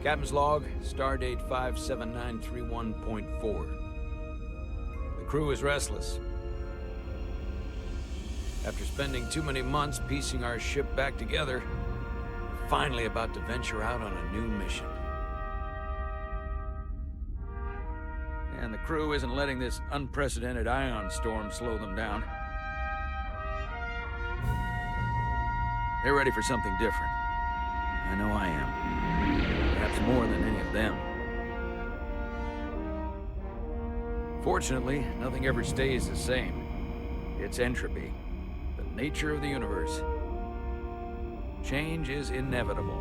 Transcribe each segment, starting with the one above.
Captain's log, stardate 57931.4. The crew is restless. After spending too many months piecing our ship back together, we're finally about to venture out on a new mission. And the crew isn't letting this unprecedented ion storm slow them down. They're ready for something different. I know I am. Perhaps more than any of them. Fortunately, nothing ever stays the same. It's entropy, the nature of the universe. Change is inevitable.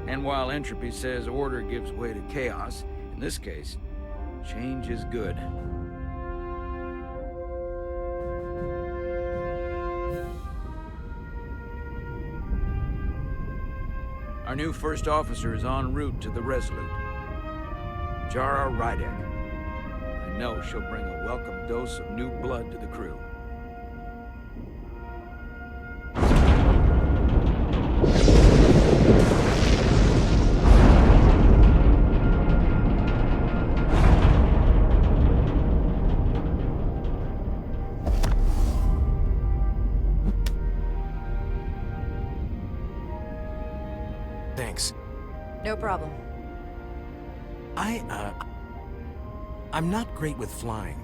And while entropy says order gives way to chaos, in this case, change is good. Our new first officer is en route to the Resolute. Jara Rydek. I know she'll bring a welcome dose of new blood to the crew. Thanks. No problem. I'm not great with flying.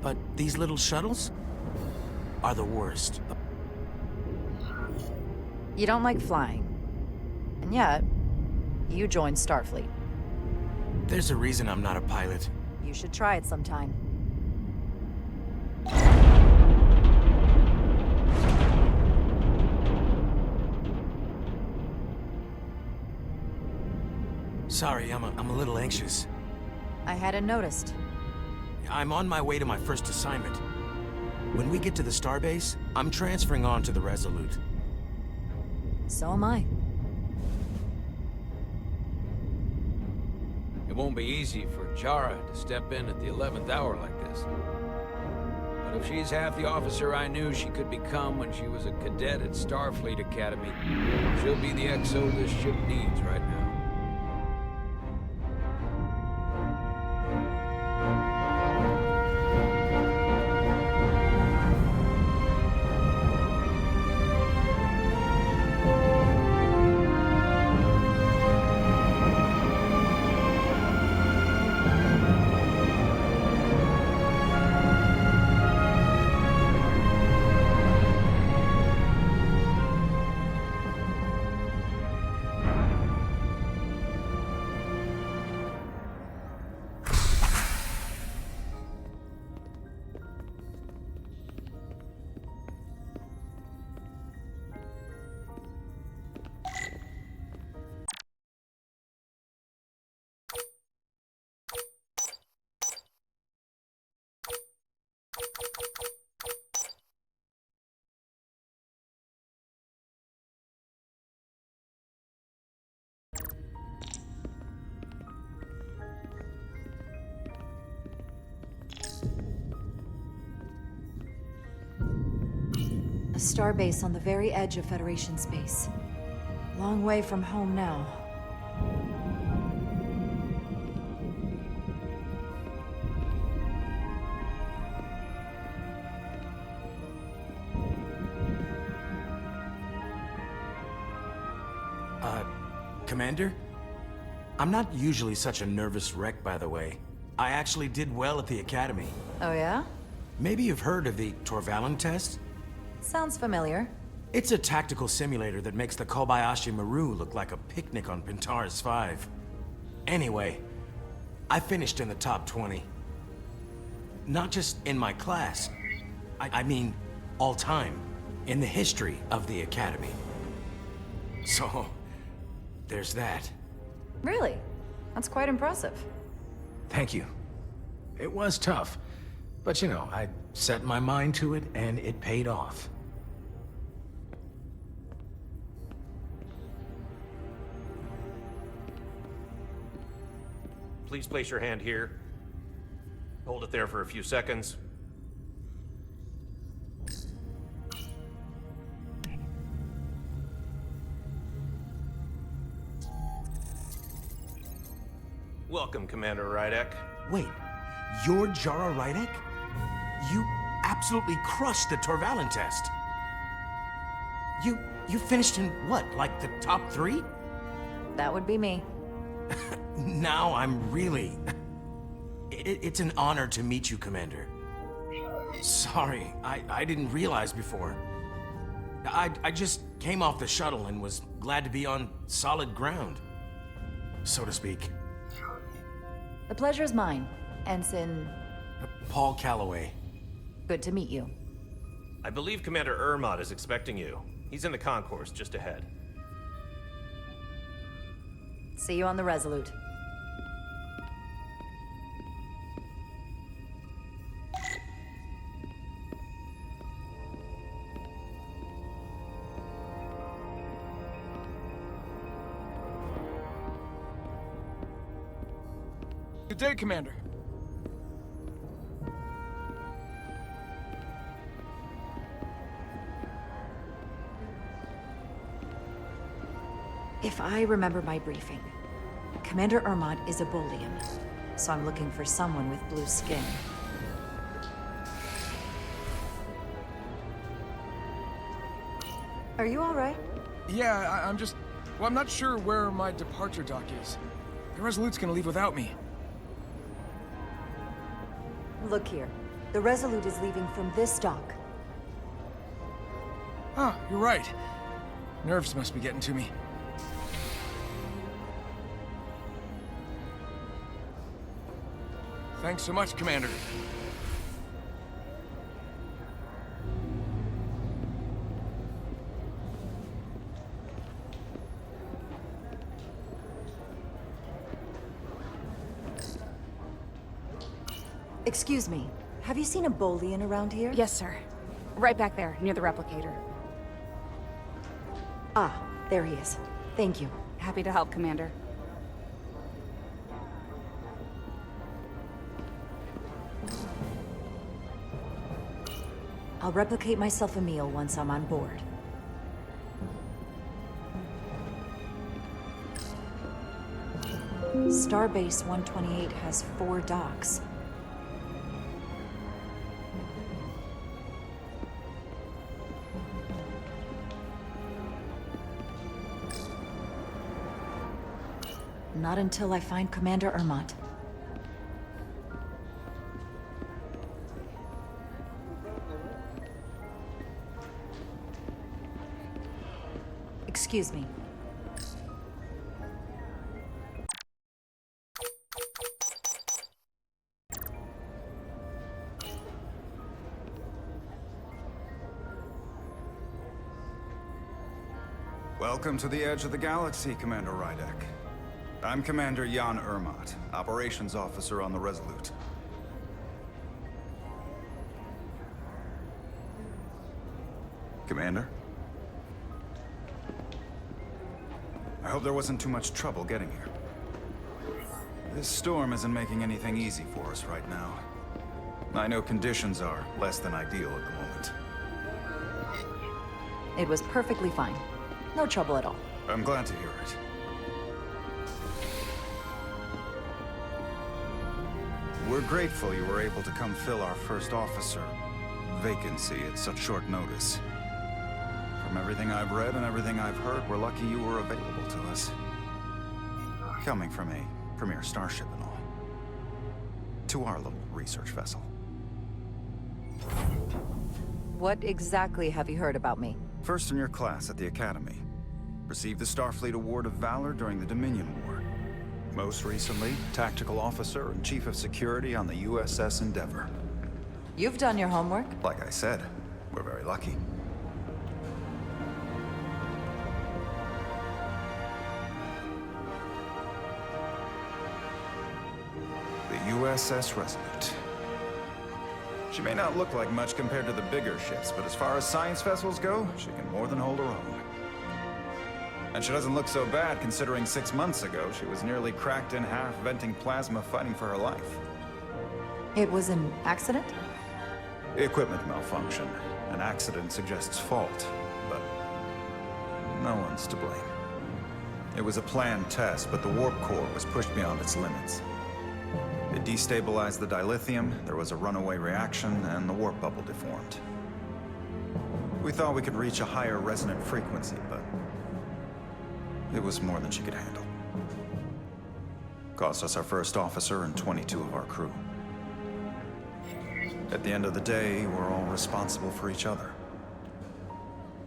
But these little shuttles are the worst. You don't like flying. And yet, you joined Starfleet. There's a reason I'm not a pilot. You should try it sometime. Sorry, I'm a little anxious. I hadn't noticed. I'm on my way to my first assignment. When we get to the starbase, I'm transferring on to the Resolute. So am I. It won't be easy for Jara to step in at the 11th hour like this. But if she's half the officer I knew she could become when she was a cadet at Starfleet Academy, she'll be the XO this ship needs right now. A starbase on the very edge of Federation space. Long way from home now. Commander? I'm not usually such a nervous wreck, by the way. I actually did well at the Academy. Oh yeah? Maybe you've heard of the Torvalin test? Sounds familiar. It's a tactical simulator that makes the Kobayashi Maru look like a picnic on Pintaris 5. Anyway, I finished in the top 20. Not just in my class. I mean, all time. In the history of the Academy. So, there's that. Really? That's quite impressive. Thank you. It was tough. But you know, I set my mind to it and it paid off. Please place your hand here. Hold it there for a few seconds. Welcome, Commander Rydek. Wait, you're Jara Rydek? You absolutely crushed the Torvalin test. You finished in what, like the top 3? That would be me. Now I'm really... It's an honor to meet you, Commander. Sorry, I didn't realize before. I just came off the shuttle and was glad to be on solid ground, so to speak. The pleasure's mine, Ensign. Paul Calloway. Good to meet you. I believe Commander Ermot is expecting you. He's in the concourse just ahead. See you on the Resolute. Good day, Commander. If I remember my briefing, Commander Ermot is a Bolian, so I'm looking for someone with blue skin. Are you all right? Yeah, I'm just... Well, I'm not sure where my departure dock is. The Resolute's gonna leave without me. Look here. The Resolute is leaving from this dock. Ah, you're right. Nerves must be getting to me. Thanks so much, Commander. Excuse me. Have you seen a Bolian around here? Yes, sir. Right back there, near the replicator. Ah, there he is. Thank you. Happy to help, Commander. I'll replicate myself a meal once I'm on board. Starbase 128 has 4 docks. Not until I find Commander Ermot. Excuse me. Welcome to the edge of the galaxy, Commander Rydek. I'm Commander Jan Ermot, Operations Officer on the Resolute. Commander? I hope there wasn't too much trouble getting here. This storm isn't making anything easy for us right now. I know conditions are less than ideal at the moment. It was perfectly fine. No trouble at all. I'm glad to hear it. We're grateful you were able to come fill our first officer vacancy at such short notice. From everything I've read and everything I've heard, we're lucky you were available to us. Coming from a premier starship and all. To our little research vessel. What exactly have you heard about me? First in your class at the Academy. Received the Starfleet Award of Valor during the Dominion War. Most recently, Tactical Officer and Chief of Security on the USS Endeavor. You've done your homework. Like I said, we're very lucky. The USS Resolute. She may not look like much compared to the bigger ships, but as far as science vessels go, she can more than hold her own. And she doesn't look so bad considering 6 months ago she was nearly cracked in half, venting plasma, fighting for her life. It was an accident? Equipment malfunction. An accident suggests fault, but no one's to blame. It was a planned test, but the warp core was pushed beyond its limits. It destabilized the dilithium, there was a runaway reaction, and the warp bubble deformed. We thought we could reach a higher resonant frequency, but it was more than she could handle. Cost us our first officer and 22 of our crew. At the end of the day, we're all responsible for each other.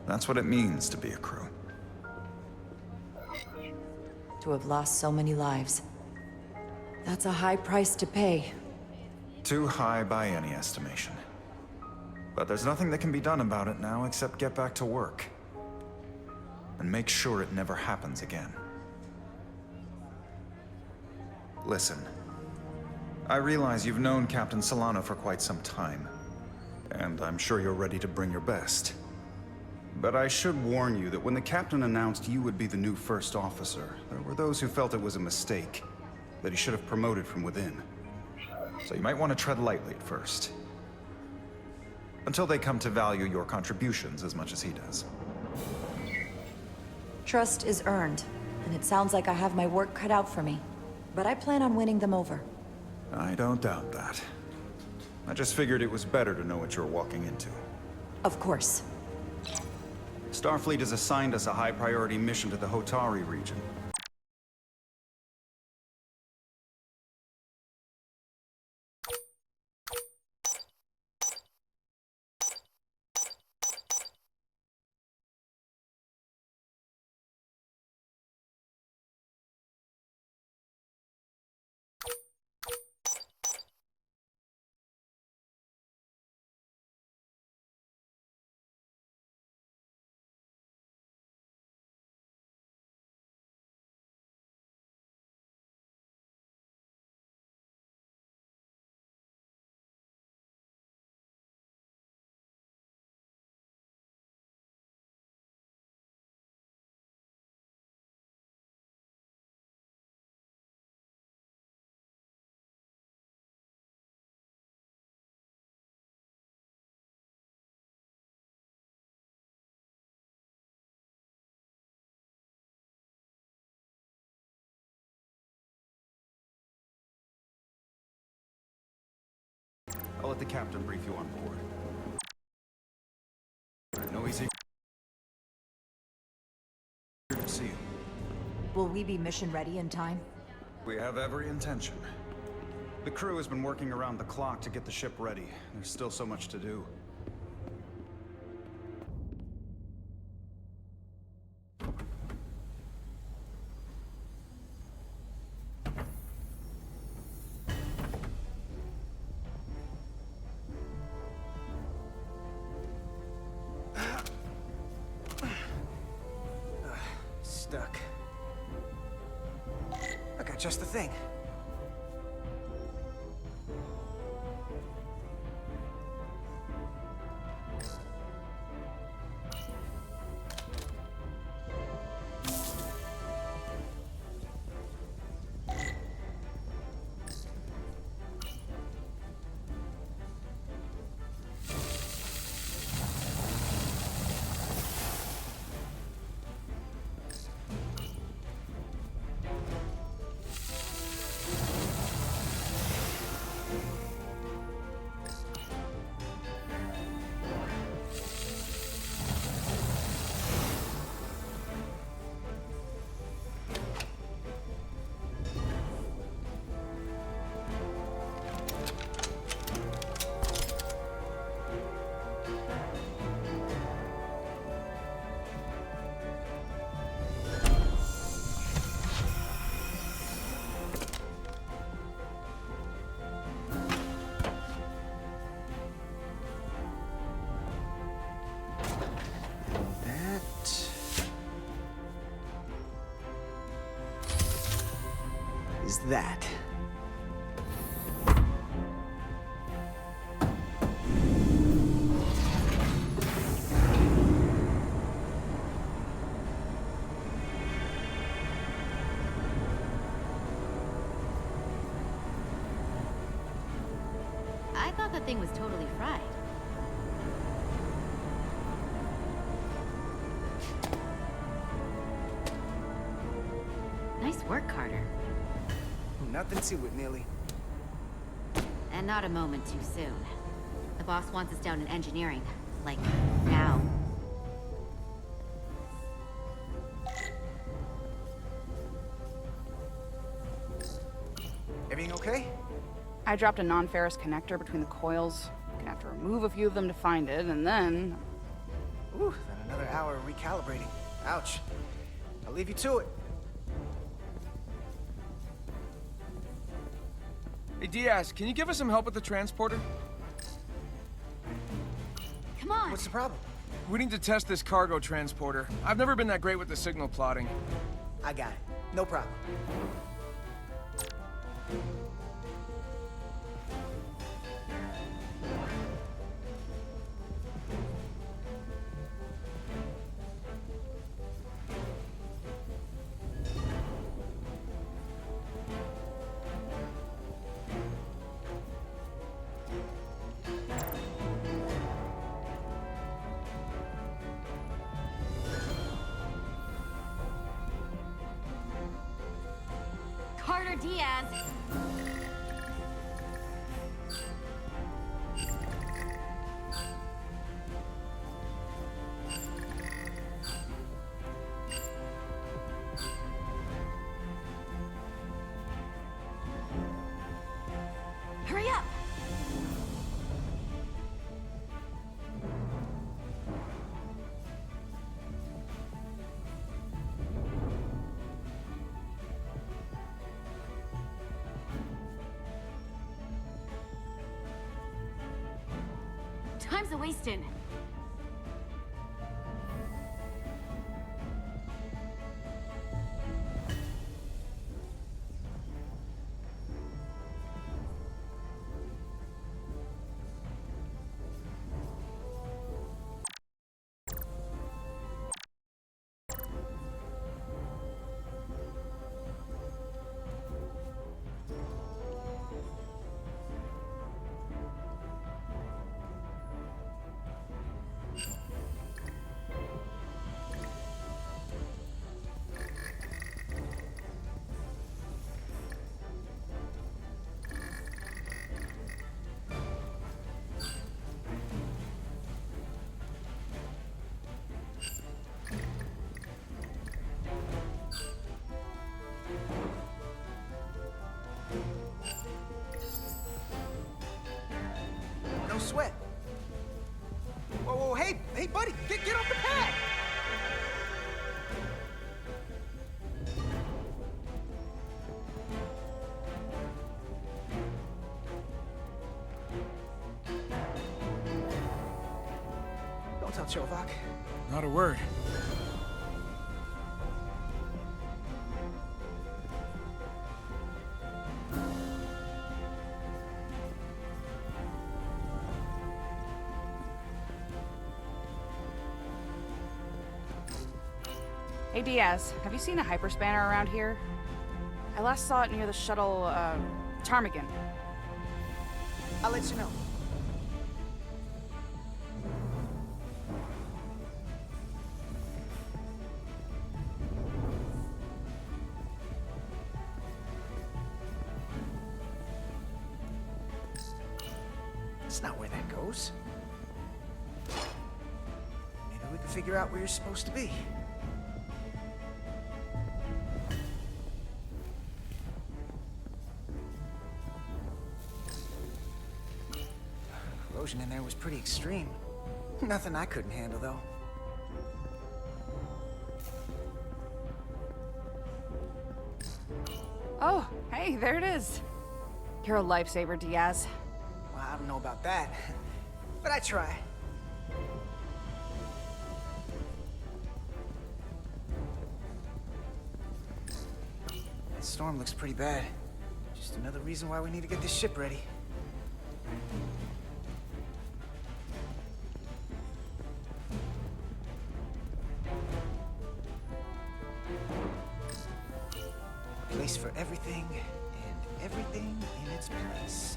That's what it means to be a crew. To have lost so many lives. That's a high price to pay. Too high by any estimation. But there's nothing that can be done about it now except get back to work. And make sure it never happens again. Listen. I realize you've known Captain Solano for quite some time. And I'm sure you're ready to bring your best. But I should warn you that when the captain announced you would be the new first officer, there were those who felt it was a mistake, that he should have promoted from within. So you might want to tread lightly at first. Until they come to value your contributions as much as he does. Trust is earned, and it sounds like I have my work cut out for me. But I plan on winning them over. I don't doubt that. I just figured it was better to know what you were walking into. Of course. Starfleet has assigned us a high-priority mission to the Hotari region. I'll let the captain brief you on board. I know he's eager to see you. Will we be mission ready in time? We have every intention. The crew has been working around the clock to get the ship ready. There's still so much to do. Stuck. I got just the thing. Is that. I thought the thing was totally fried. Carter. Nothing to it, Neely. And not a moment too soon. The boss wants us down in engineering. Like, now. Everything okay? I dropped a non-ferrous connector between the coils. Gonna have to remove a few of them to find it, and then... Ooh, then another hour of recalibrating. Ouch. I'll leave you to it. Hey, Diaz, can you give us some help with the transporter? Come on! What's the problem? We need to test this cargo transporter. I've never been that great with the signal plotting. I got it. No problem. Carter Diaz! Hurry up! Time's a-wasting. No sweat. Whoa, hey, buddy, get off the pad! Don't tell Chovak. Not a word. Hey Diaz, have you seen a hyperspanner around here? I last saw it near the shuttle, Ptarmigan. I'll let you know. That's not where that goes. Maybe we can figure out where you're supposed to be. Erosion in there was pretty extreme. Nothing I couldn't handle, though. Oh, hey, there it is. You're a lifesaver, Diaz. Well, I don't know about that, but I try. That storm looks pretty bad. Just another reason why we need to get this ship ready. A place for everything, and everything in its place.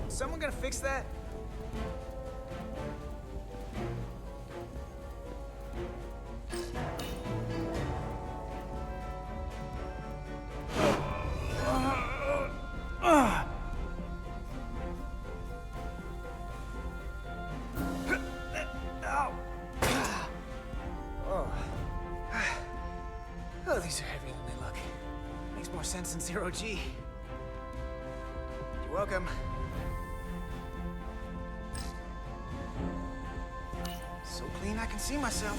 Someone gonna fix that? these are heavier than they look. Makes more sense than zero G. You're welcome. So clean I can see myself.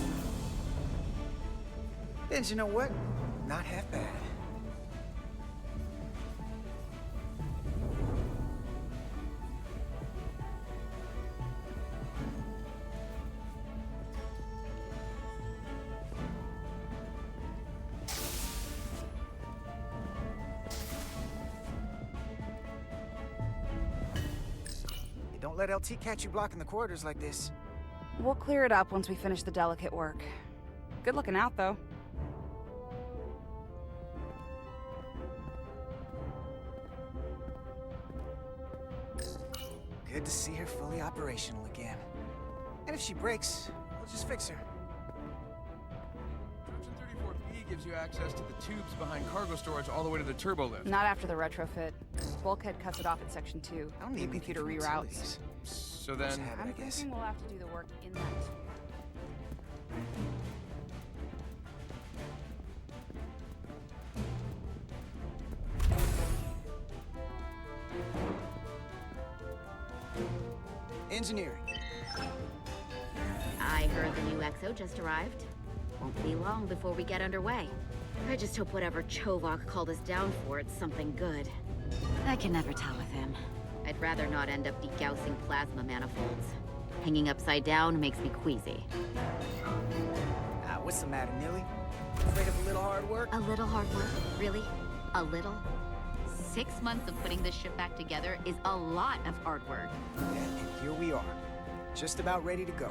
And you know what? Not half bad. Don't let LT catch you blocking the corridors like this. We'll clear it up once we finish the delicate work. Good looking out, though. Good to see her fully operational again. And if she breaks, we'll just fix her. Option 34B gives you access to the tubes behind cargo storage all the way to the turbo lift. Not after the retrofit. Bulkhead cuts it off at Section 2. I don't need computer anything reroutes. utilities. So Just then, have it, I'm I guess. thinking we'll have to do the work in that. Engineering. I heard the new XO just arrived. Won't be long before we get underway. I just hope whatever Chovak called us down for, it's something good. I can never tell with him. I'd rather not end up degaussing plasma manifolds. Hanging upside down makes me queasy. What's the matter, Nilly? Afraid of a little hard work? A little hard work? Really? A little? 6 months of putting this ship back together is a lot of hard work. And here we are. Just about ready to go.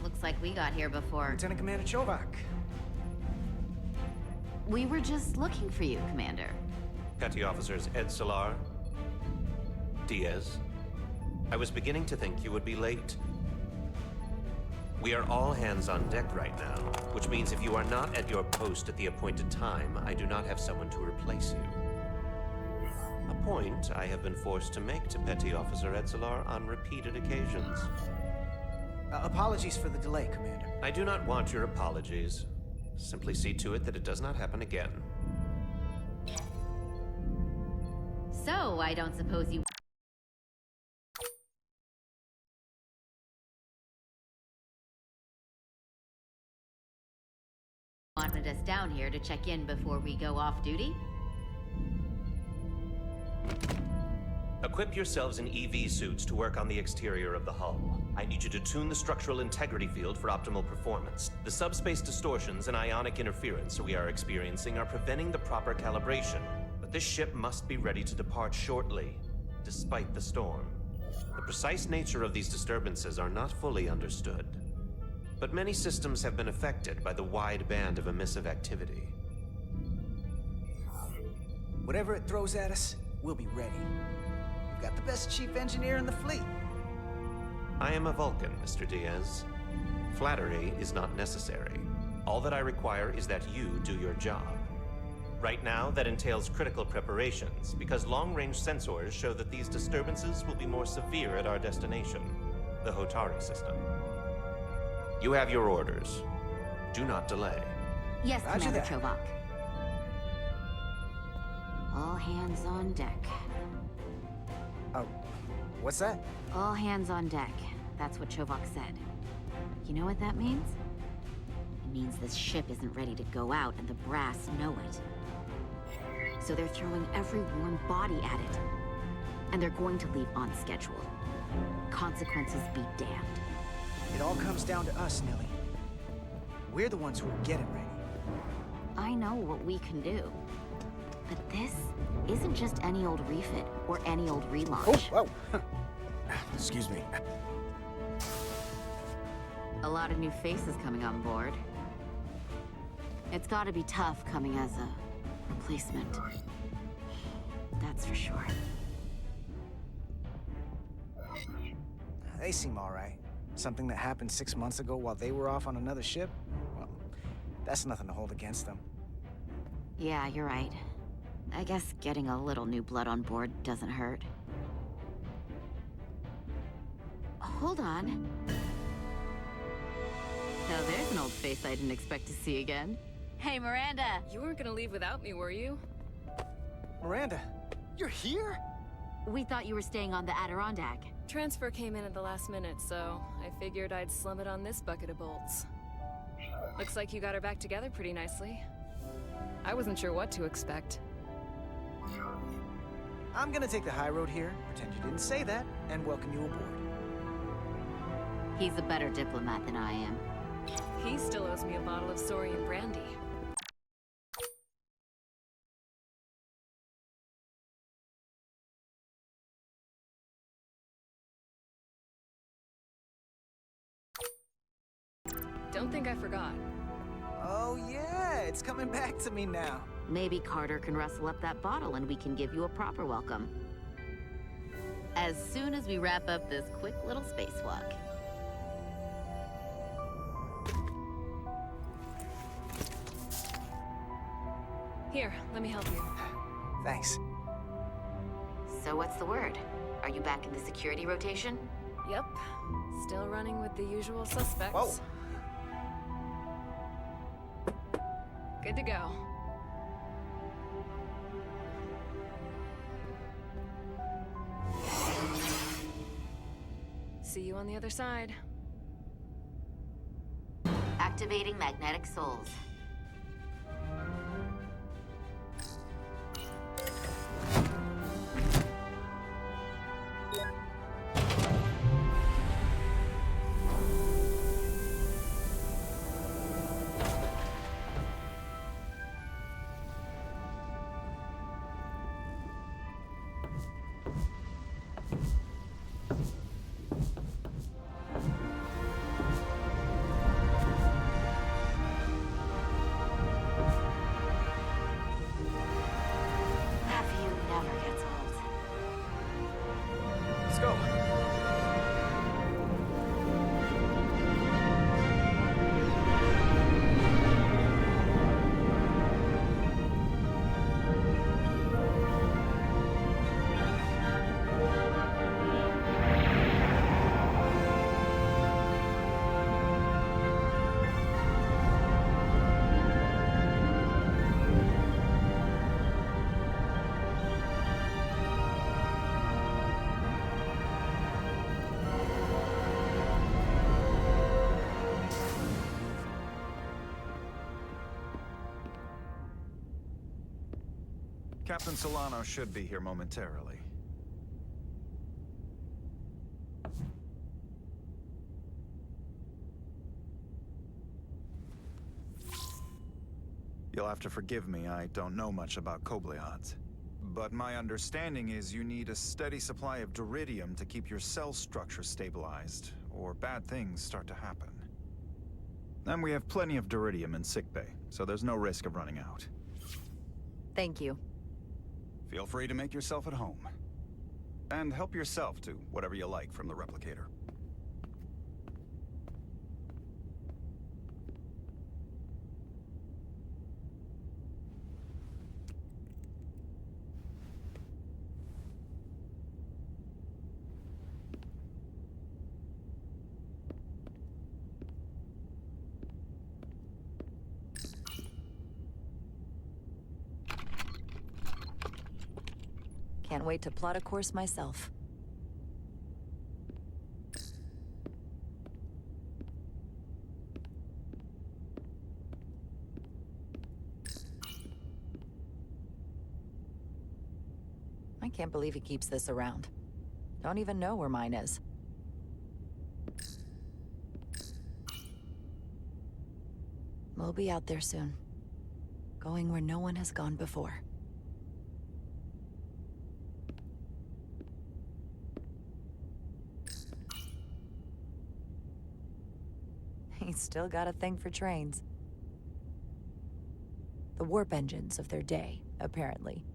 Looks like we got here before. Lieutenant Commander Chovak. We were just looking for you, Commander. Petty Officers Ed Solar, Diaz. I was beginning to think you would be late. We are all hands on deck right now, which means if you are not at your post at the appointed time, I do not have someone to replace you. A point I have been forced to make to Petty Officer Edsolar on repeated occasions. Apologies for the delay, Commander. I do not want your apologies. Simply see to it that it does not happen again. So, I don't suppose you... wanted us down here to check in before we go off duty? Equip yourselves in EV suits to work on the exterior of the hull. I need you to tune the structural integrity field for optimal performance. The subspace distortions and ionic interference we are experiencing are preventing the proper calibration. But this ship must be ready to depart shortly, despite the storm. The precise nature of these disturbances are not fully understood. But many systems have been affected by the wide band of emissive activity. Whatever it throws at us, we'll be ready. We've got the best chief engineer in the fleet. I am a Vulcan, Mr. Diaz. Flattery is not necessary. All that I require is that you do your job. Right now, that entails critical preparations, because long-range sensors show that these disturbances will be more severe at our destination, the Hotari system. You have your orders. Do not delay. Yes, Roger Commander that. Chovak. All hands on deck. Oh, what's that? All hands on deck. That's what Chovak said. You know what that means? It means this ship isn't ready to go out, and the brass know it. So they're throwing every warm body at it. And they're going to leave on schedule. Consequences be damned. It all comes down to us, Nilly. We're the ones who are getting ready. I know what we can do. But this isn't just any old refit or any old relaunch. Oh, whoa. Excuse me. A lot of new faces coming on board. It's gotta be tough coming as a replacement. That's for sure. They seem all right. Something that happened 6 months ago while they were off on another ship? Well, that's nothing to hold against them. Yeah, you're right. I guess getting a little new blood on board doesn't hurt. Oh, hold on. Now there's an old face I didn't expect to see again. Hey, Miranda! You weren't gonna leave without me, were you? Miranda, you're here? We thought you were staying on the Adirondack. Transfer came in at the last minute, so I figured I'd slum it on this bucket of bolts. Looks like you got her back together pretty nicely. I wasn't sure what to expect. I'm gonna take the high road here, pretend you didn't say that, and welcome you aboard. He's a better diplomat than I am. He still owes me a bottle of Saurian brandy. Don't think I forgot. Oh yeah, it's coming back to me now. Maybe Carter can rustle up that bottle and we can give you a proper welcome. As soon as we wrap up this quick little spacewalk. Here, let me help you. Thanks. So what's the word? Are you back in the security rotation? Yep. Still running with the usual suspects. Whoa. Good to go. See you on the other side. Activating magnetic souls. Let's go. Captain Solano should be here momentarily. You'll have to forgive me, I don't know much about Kobleods. But my understanding is you need a steady supply of duridium to keep your cell structure stabilized, or bad things start to happen. And we have plenty of duridium in sickbay, so there's no risk of running out. Thank you. Feel free to make yourself at home. And help yourself to whatever you like from the replicator. Can't wait to plot a course myself. I can't believe he keeps this around. Don't even know where mine is. We'll be out there soon. Going where no one has gone before. He's still got a thing for trains. The warp engines of their day, apparently.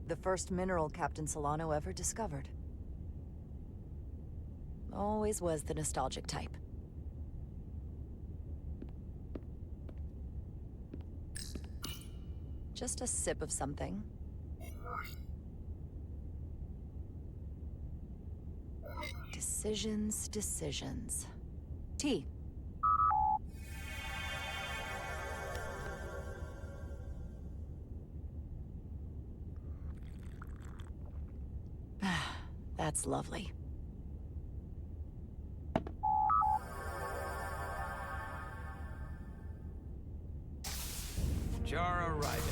The first mineral Captain Solano ever discovered. Always was the nostalgic type. Just a sip of something. Decisions, decisions. Tea. That's lovely. Jara Ryder.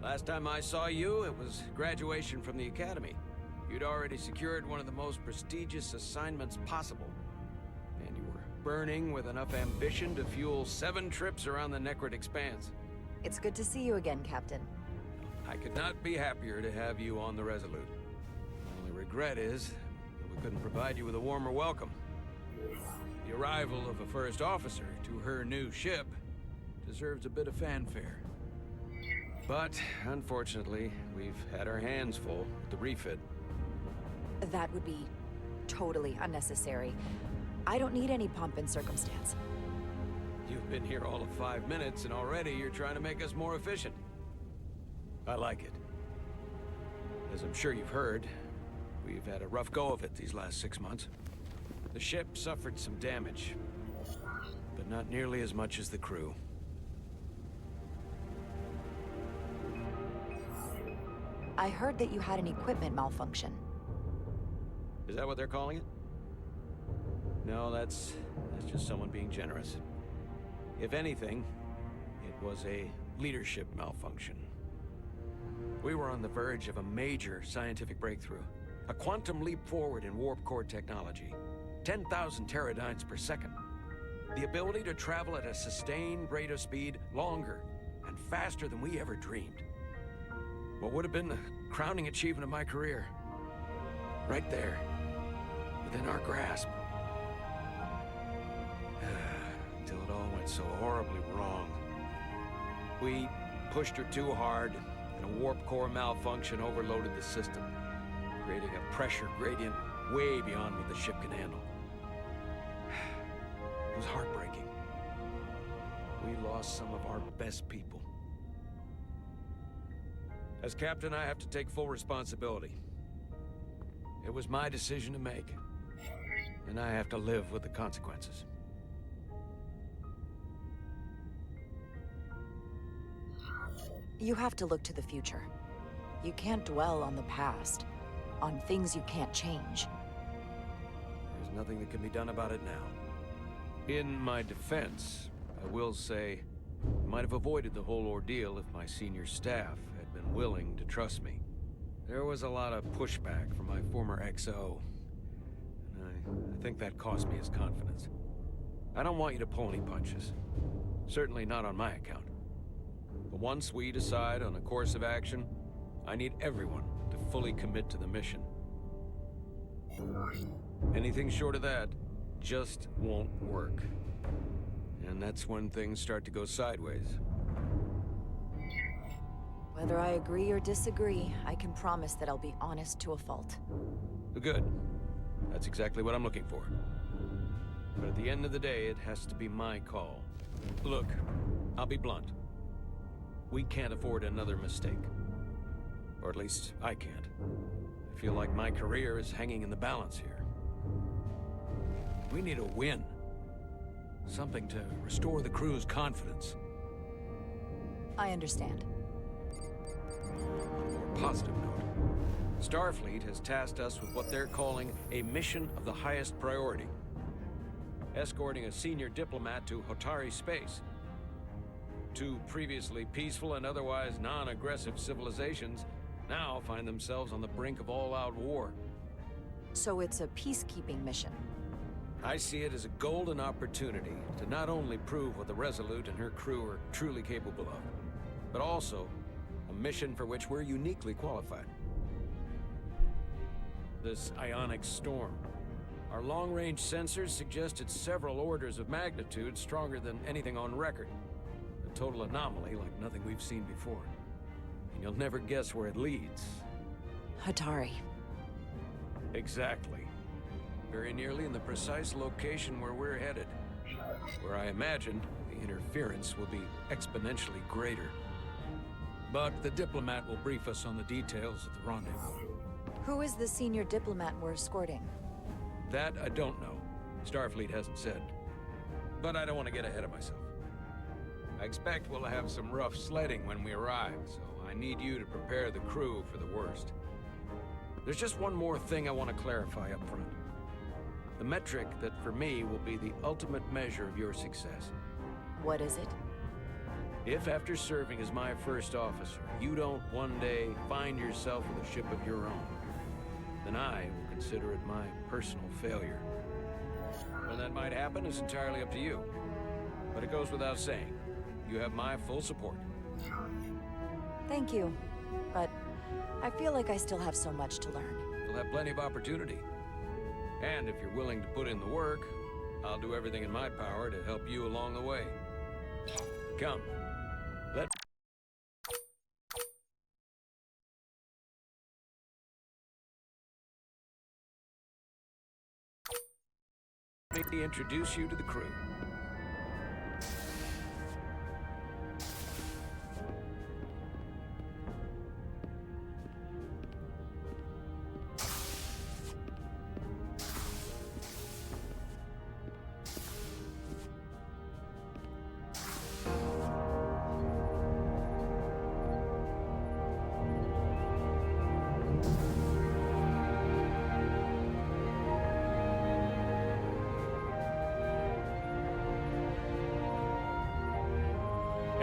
Last time I saw you, it was graduation from the Academy. You'd already secured one of the most prestigious assignments possible. And you were burning with enough ambition to fuel 7 trips around the Necrit Expanse. It's good to see you again, Captain. I could not be happier to have you on the Resolute. My only regret is that we couldn't provide you with a warmer welcome. The arrival of a first officer to her new ship deserves a bit of fanfare. But, unfortunately, we've had our hands full with the refit. That would be totally unnecessary. I don't need any pomp and circumstance. You've been here all of 5 minutes, and already you're trying to make us more efficient. I like it. As I'm sure you've heard, we've had a rough go of it these last 6 months. The ship suffered some damage, but not nearly as much as the crew. I heard that you had an equipment malfunction. Is that what they're calling it? No, that's just someone being generous. If anything, it was a leadership malfunction. We were on the verge of a major scientific breakthrough. A quantum leap forward in warp core technology. 10,000 teradynes per second. The ability to travel at a sustained rate of speed longer and faster than we ever dreamed. What would have been the crowning achievement of my career. Right there, within our grasp. Until it all went so horribly wrong. We pushed her too hard, and a warp core malfunction overloaded the system, creating a pressure gradient way beyond what the ship can handle. It was heartbreaking. We lost some of our best people. As captain, I have to take full responsibility. It was my decision to make, and I have to live with the consequences. You have to look to the future. You can't dwell on the past, on things you can't change. There's nothing that can be done about it now. In my defense, I will say, I might have avoided the whole ordeal if my senior staff had been willing to trust me. There was a lot of pushback from my former XO, and I think that cost me his confidence. I don't want you to pull any punches. Certainly not on my account. But once we decide on a course of action, I need everyone to fully commit to the mission. Anything short of that just won't work. And that's when things start to go sideways. Whether I agree or disagree, I can promise that I'll be honest to a fault. Good. That's exactly what I'm looking for. But at the end of the day, it has to be my call. Look, I'll be blunt. We can't afford another mistake. Or at least, I can't. I feel like my career is hanging in the balance here. We need a win. Something to restore the crew's confidence. I understand. On a more positive note, Starfleet has tasked us with what they're calling a mission of the highest priority. Escorting a senior diplomat to Hotari space. 2 previously peaceful and otherwise non-aggressive civilizations now find themselves on the brink of all-out war. So it's a peacekeeping mission. I see it as a golden opportunity to not only prove what the Resolute and her crew are truly capable of, but also a mission for which we're uniquely qualified. This ionic storm. Our long-range sensors suggested several orders of magnitude stronger than anything on record. A total anomaly like nothing we've seen before. And you'll never guess where it leads. Hotari. Exactly. Very nearly in the precise location where we're headed. Where I imagine the interference will be exponentially greater. But the diplomat will brief us on the details at the rendezvous. Who is the senior diplomat we're escorting? That I don't know. Starfleet hasn't said. But I don't want to get ahead of myself. I expect we'll have some rough sledding when we arrive, so I need you to prepare the crew for the worst. There's just one more thing I want to clarify up front. The metric that for me will be the ultimate measure of your success. What is it? If after serving as my first officer, you don't one day find yourself with a ship of your own, then I will consider it my personal failure. When that might happen is entirely up to you. But it goes without saying, you have my full support. Thank you, but I feel like I still have so much to learn. You'll have plenty of opportunity. And if you're willing to put in the work, I'll do everything in my power to help you along the way. Come. Let me introduce you to the crew.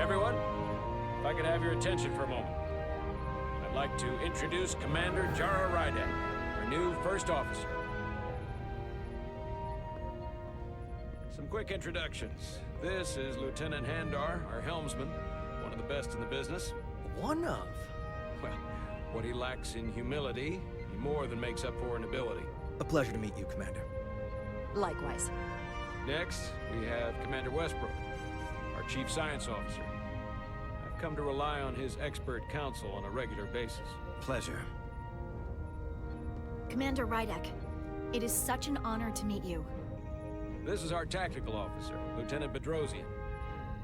Everyone, if I could have your attention for a moment. I'd like to introduce Commander Jara Rydek, our new first officer. Some quick introductions. This is Lieutenant Handar, our helmsman, one of the best in the business. One of? Well, what he lacks in humility, he more than makes up for in ability. A pleasure to meet you, Commander. Likewise. Next, we have Commander Westbrook, our Chief Science Officer. I've come to rely on his expert counsel on a regular basis. Pleasure. Commander Rydek, it is such an honor to meet you. This is our tactical officer, Lieutenant Bedrosian.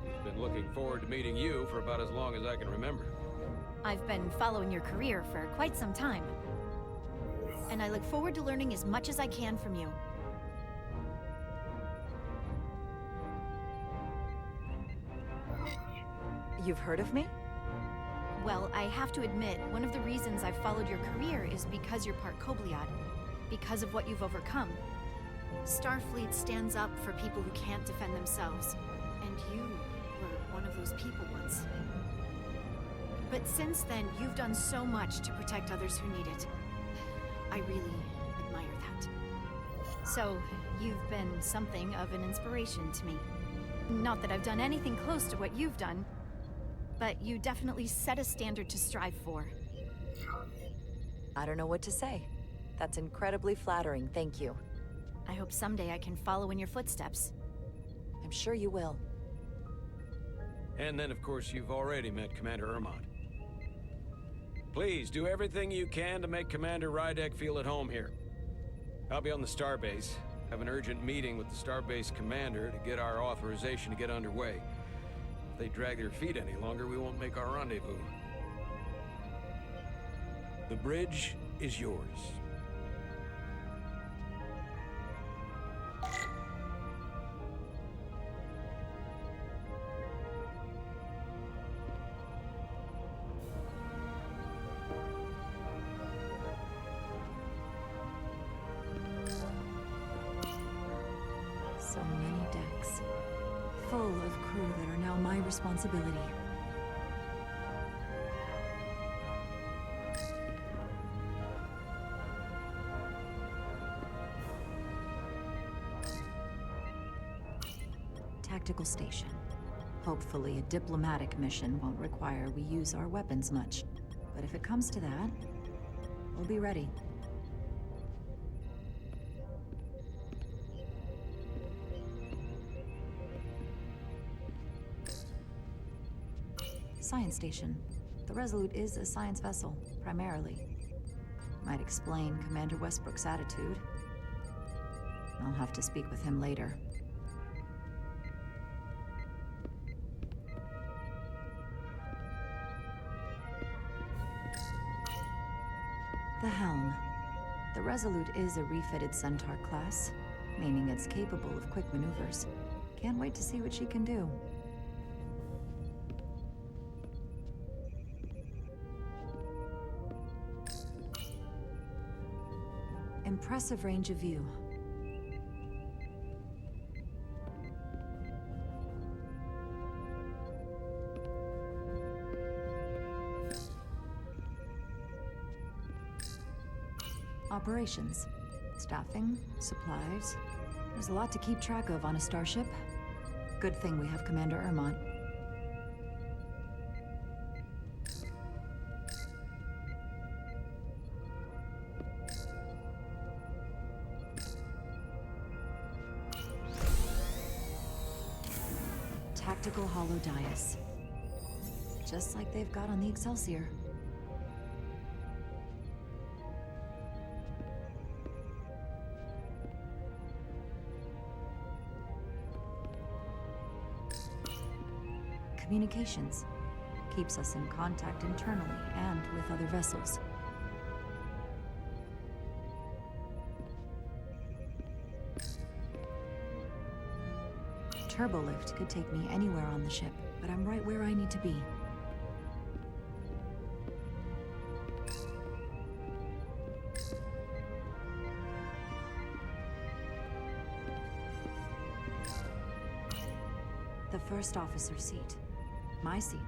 He's been looking forward to meeting you for about as long as I can remember. I've been following your career for quite some time, and I look forward to learning as much as I can from you. You've heard of me? Well, I have to admit, one of the reasons I've followed your career is because you're part Kobliad, because of what you've overcome. Starfleet stands up for people who can't defend themselves, and you were one of those people once. But since then, you've done so much to protect others who need it. I really admire that. So, you've been something of an inspiration to me. Not that I've done anything close to what you've done, but you definitely set a standard to strive for. I don't know what to say. That's incredibly flattering, thank you. I hope someday I can follow in your footsteps. I'm sure you will. And then, of course, you've already met Commander Ermont. Please, do everything you can to make Commander Rydek feel at home here. I'll be on the starbase. Have an urgent meeting with the starbase commander to get our authorization to get underway. If they drag their feet any longer, we won't make our rendezvous. The bridge is yours. So many decks. Full of crew that are now my responsibility. Tactical station. Hopefully a diplomatic mission won't require we use our weapons much. But if it comes to that, we'll be ready. Science station. The Resolute is a science vessel, primarily. Might explain Commander Westbrook's attitude. I'll have to speak with him later. Resolute is a refitted Centaur class, meaning it's capable of quick maneuvers. Can't wait to see what she can do. Impressive range of view. Operations. Staffing, supplies. There's a lot to keep track of on a starship. Good thing we have Commander Ermont. Tactical holodais. Just like they've got on the Excelsior. Communications. Keeps us in contact internally and with other vessels. Turbolift could take me anywhere on the ship, but I'm right where I need to be. The first officer seat. My seat.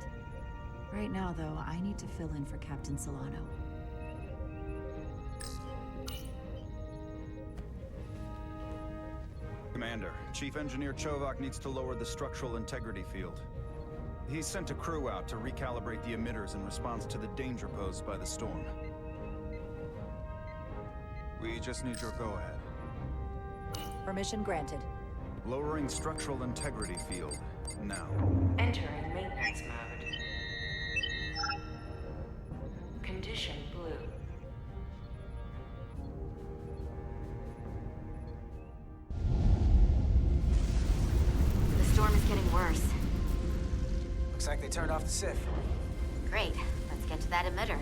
Right now, though, I need to fill in for Captain Solano. Commander, Chief Engineer Chovak needs to lower the structural integrity field. He's sent a crew out to recalibrate the emitters in response to the danger posed by the storm. We just need your go-ahead. Permission granted. Lowering structural integrity field, now. Entering maintenance mode. Condition blue. The storm is getting worse. Looks like they turned off the SIF. Great. Let's get to that emitter.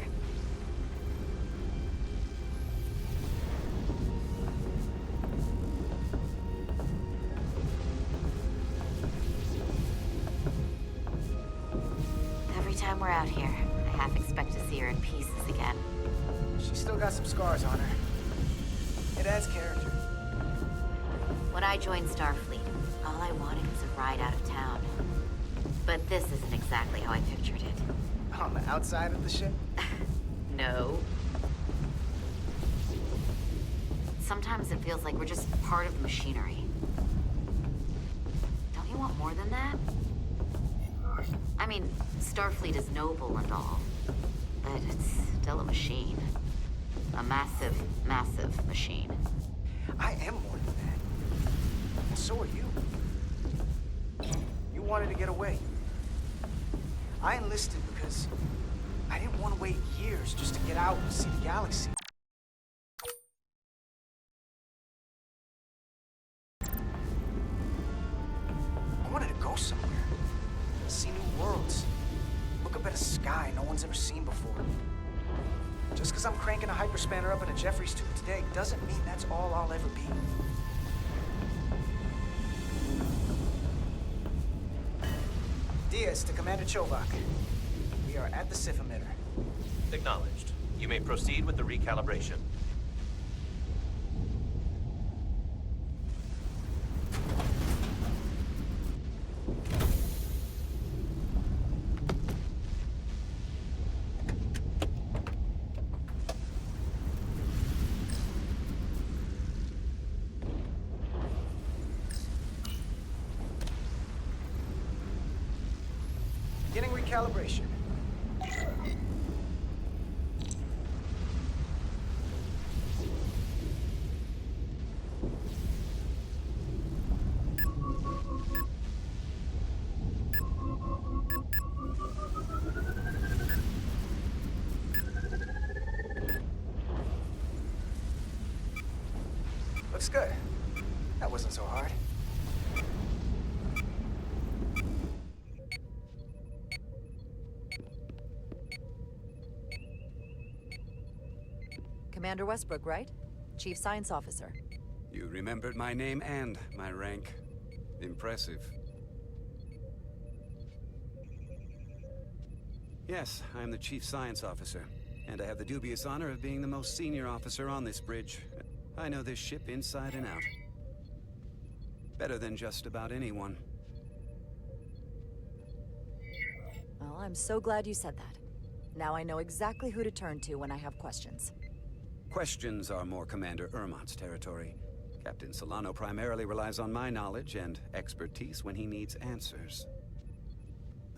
Every time we're out here, I half expect to see her in pieces again. She's still got some scars on her. It adds character. When I joined Starfleet, all I wanted was a ride out of town. But this isn't exactly how I pictured it. On the outside of the ship? No. Sometimes it feels like we're just part of the machinery. Don't you want more than that? I mean, Starfleet is noble and all, but it's still a machine. A massive, massive machine. I am more than that. And so are you. You wanted to get away. I enlisted because I didn't want to wait years just to get out and see the galaxy. I wanted to go somewhere. See new worlds. Look up at a sky no one's ever seen before. Just because I'm cranking a hyperspanner up in a Jeffries tube today doesn't mean that's all I'll ever be. Diaz to Commander Chovak. We are at the SIF emitter. Acknowledged. You may proceed with the recalibration. Beginning recalibration. Looks good. That wasn't so hard. Commander Westbrook, right? Chief Science Officer. You remembered my name and my rank. Impressive. Yes, I'm the Chief Science Officer, and I have the dubious honor of being the most senior officer on this bridge. I know this ship inside and out. Better than just about anyone. Well, I'm so glad you said that. Now I know exactly who to turn to when I have questions. Questions are more Commander Ermont's territory. Captain Solano primarily relies on my knowledge and expertise when he needs answers.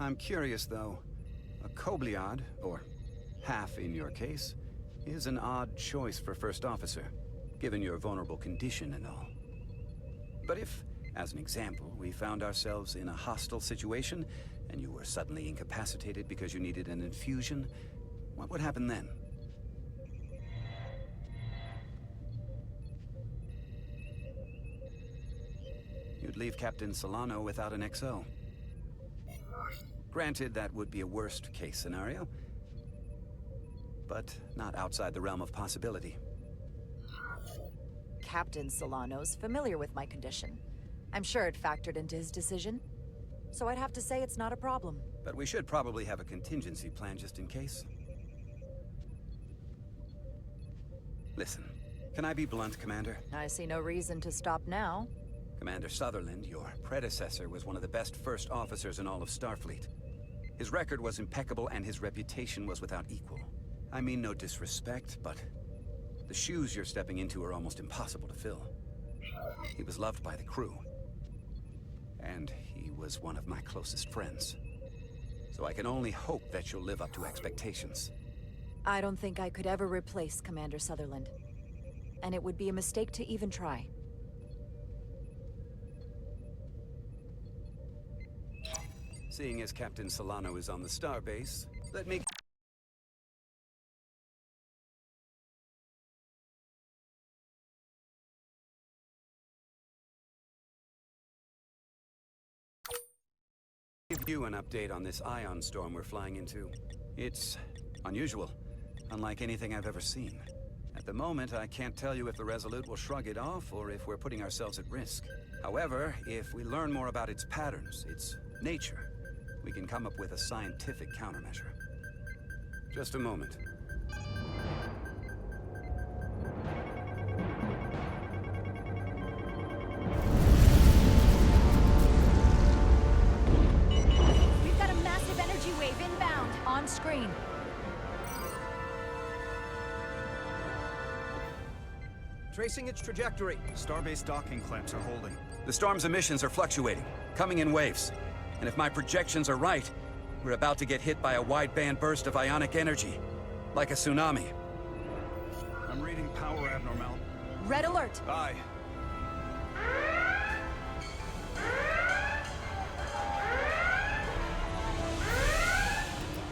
I'm curious, though. A Kobliad, or half in your case, is an odd choice for First Officer, given your vulnerable condition and all. But if, as an example, we found ourselves in a hostile situation, and you were suddenly incapacitated because you needed an infusion, what would happen then? You'd leave Captain Solano without an XO. Granted, that would be a worst-case scenario, but not outside the realm of possibility. Captain Solano's familiar with my condition. I'm sure it factored into his decision. So I'd have to say it's not a problem. But we should probably have a contingency plan just in case. Listen, can I be blunt, Commander? I see no reason to stop now. Commander Sutherland, your predecessor, was one of the best first officers in all of Starfleet. His record was impeccable and his reputation was without equal. I mean no disrespect, but the shoes you're stepping into are almost impossible to fill. He was loved by the crew. And he was one of my closest friends. So I can only hope that you'll live up to expectations. I don't think I could ever replace Commander Sutherland. And it would be a mistake to even try. Seeing as Captain Solano is on the starbase, let me... give you an update on this ion storm we're flying into. It's unusual, unlike anything I've ever seen. At the moment, I can't tell you if the Resolute will shrug it off or if we're putting ourselves at risk. However, if we learn more about its patterns, its nature, we can come up with a scientific countermeasure. Just a moment. We've got a massive energy wave inbound. On screen. Tracing its trajectory. Starbase docking clamps are holding. The storm's emissions are fluctuating, coming in waves. And if my projections are right, we're about to get hit by a wide-band burst of ionic energy, like a tsunami. I'm reading power abnormal. Red alert! Aye.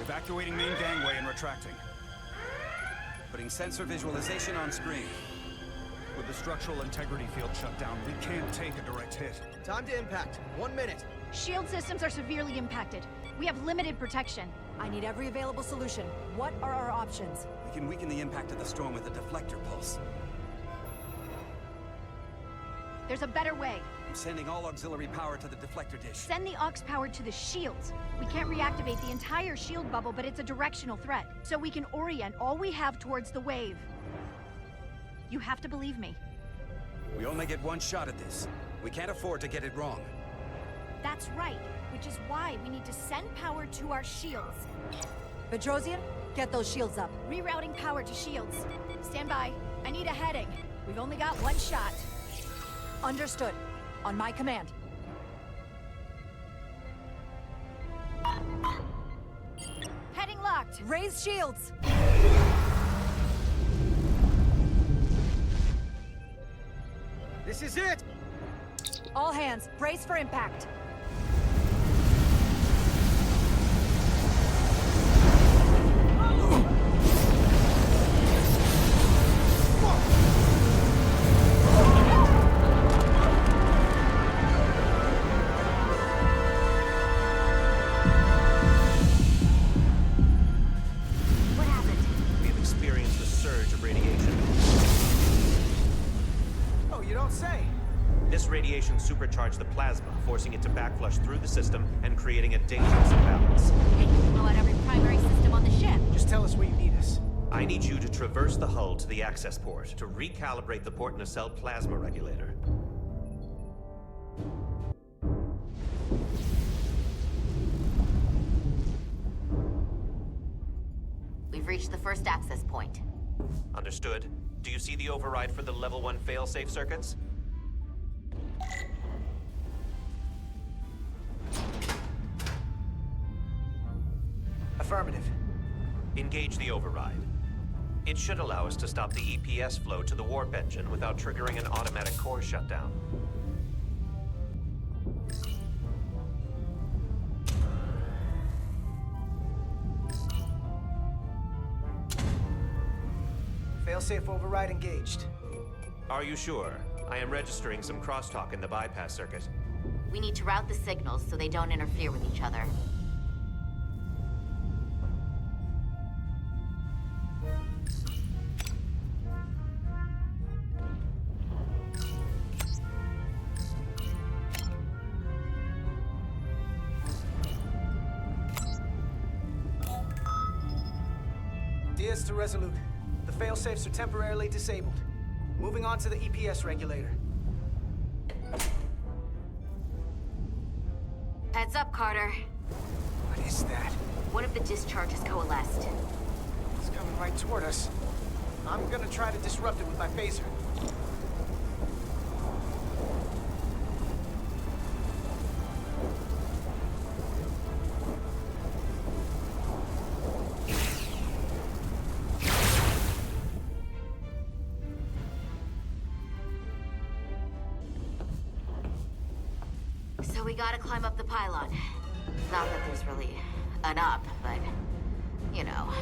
Evacuating main gangway and retracting. Putting sensor visualization on screen. With the structural integrity field shut down, we can't take a direct hit. Time to impact. 1 minute. Shield systems are severely impacted. We have limited protection. I need every available solution. What are our options? We can weaken the impact of the storm with a deflector pulse. There's a better way. I'm sending all auxiliary power to the deflector dish. Send the aux power to the shields. We can't reactivate the entire shield bubble, but it's a directional threat. So we can orient all we have towards the wave. You have to believe me. We only get one shot at this. We can't afford to get it wrong. That's right, which is why we need to send power to our shields. Bedrosian, get those shields up. Rerouting power to shields. Stand by. I need a heading. We've only got one shot. Understood. On my command. Heading locked. Raise shields! This is it! All hands, brace for impact. What happened? We have experienced a surge of radiation. This radiation supercharged the plasma, forcing it to backflush through the system and creating a dangerous imbalance. Hey, blow out every primary system on the ship. Just tell us where you need us. I need you to traverse the hull to the access port to recalibrate the port nacelle plasma regulator. We've reached the first access point. Understood. Do you see the override for the level 1 failsafe circuits? Affirmative. Engage the override. It should allow us to stop the EPS flow to the warp engine without triggering an automatic core shutdown. Failsafe override engaged. Are you sure? I am registering some crosstalk in the bypass circuit. We need to route the signals so they don't interfere with each other. Diaz to Resolute. The failsafes are temporarily disabled. Moving on to the EPS regulator. Heads up, Carter. What is that? One of the discharges coalesced. It's coming right toward us. I'm gonna try to disrupt it with my phaser. So we gotta climb up the pylon. Not that there's really an up, but, you know.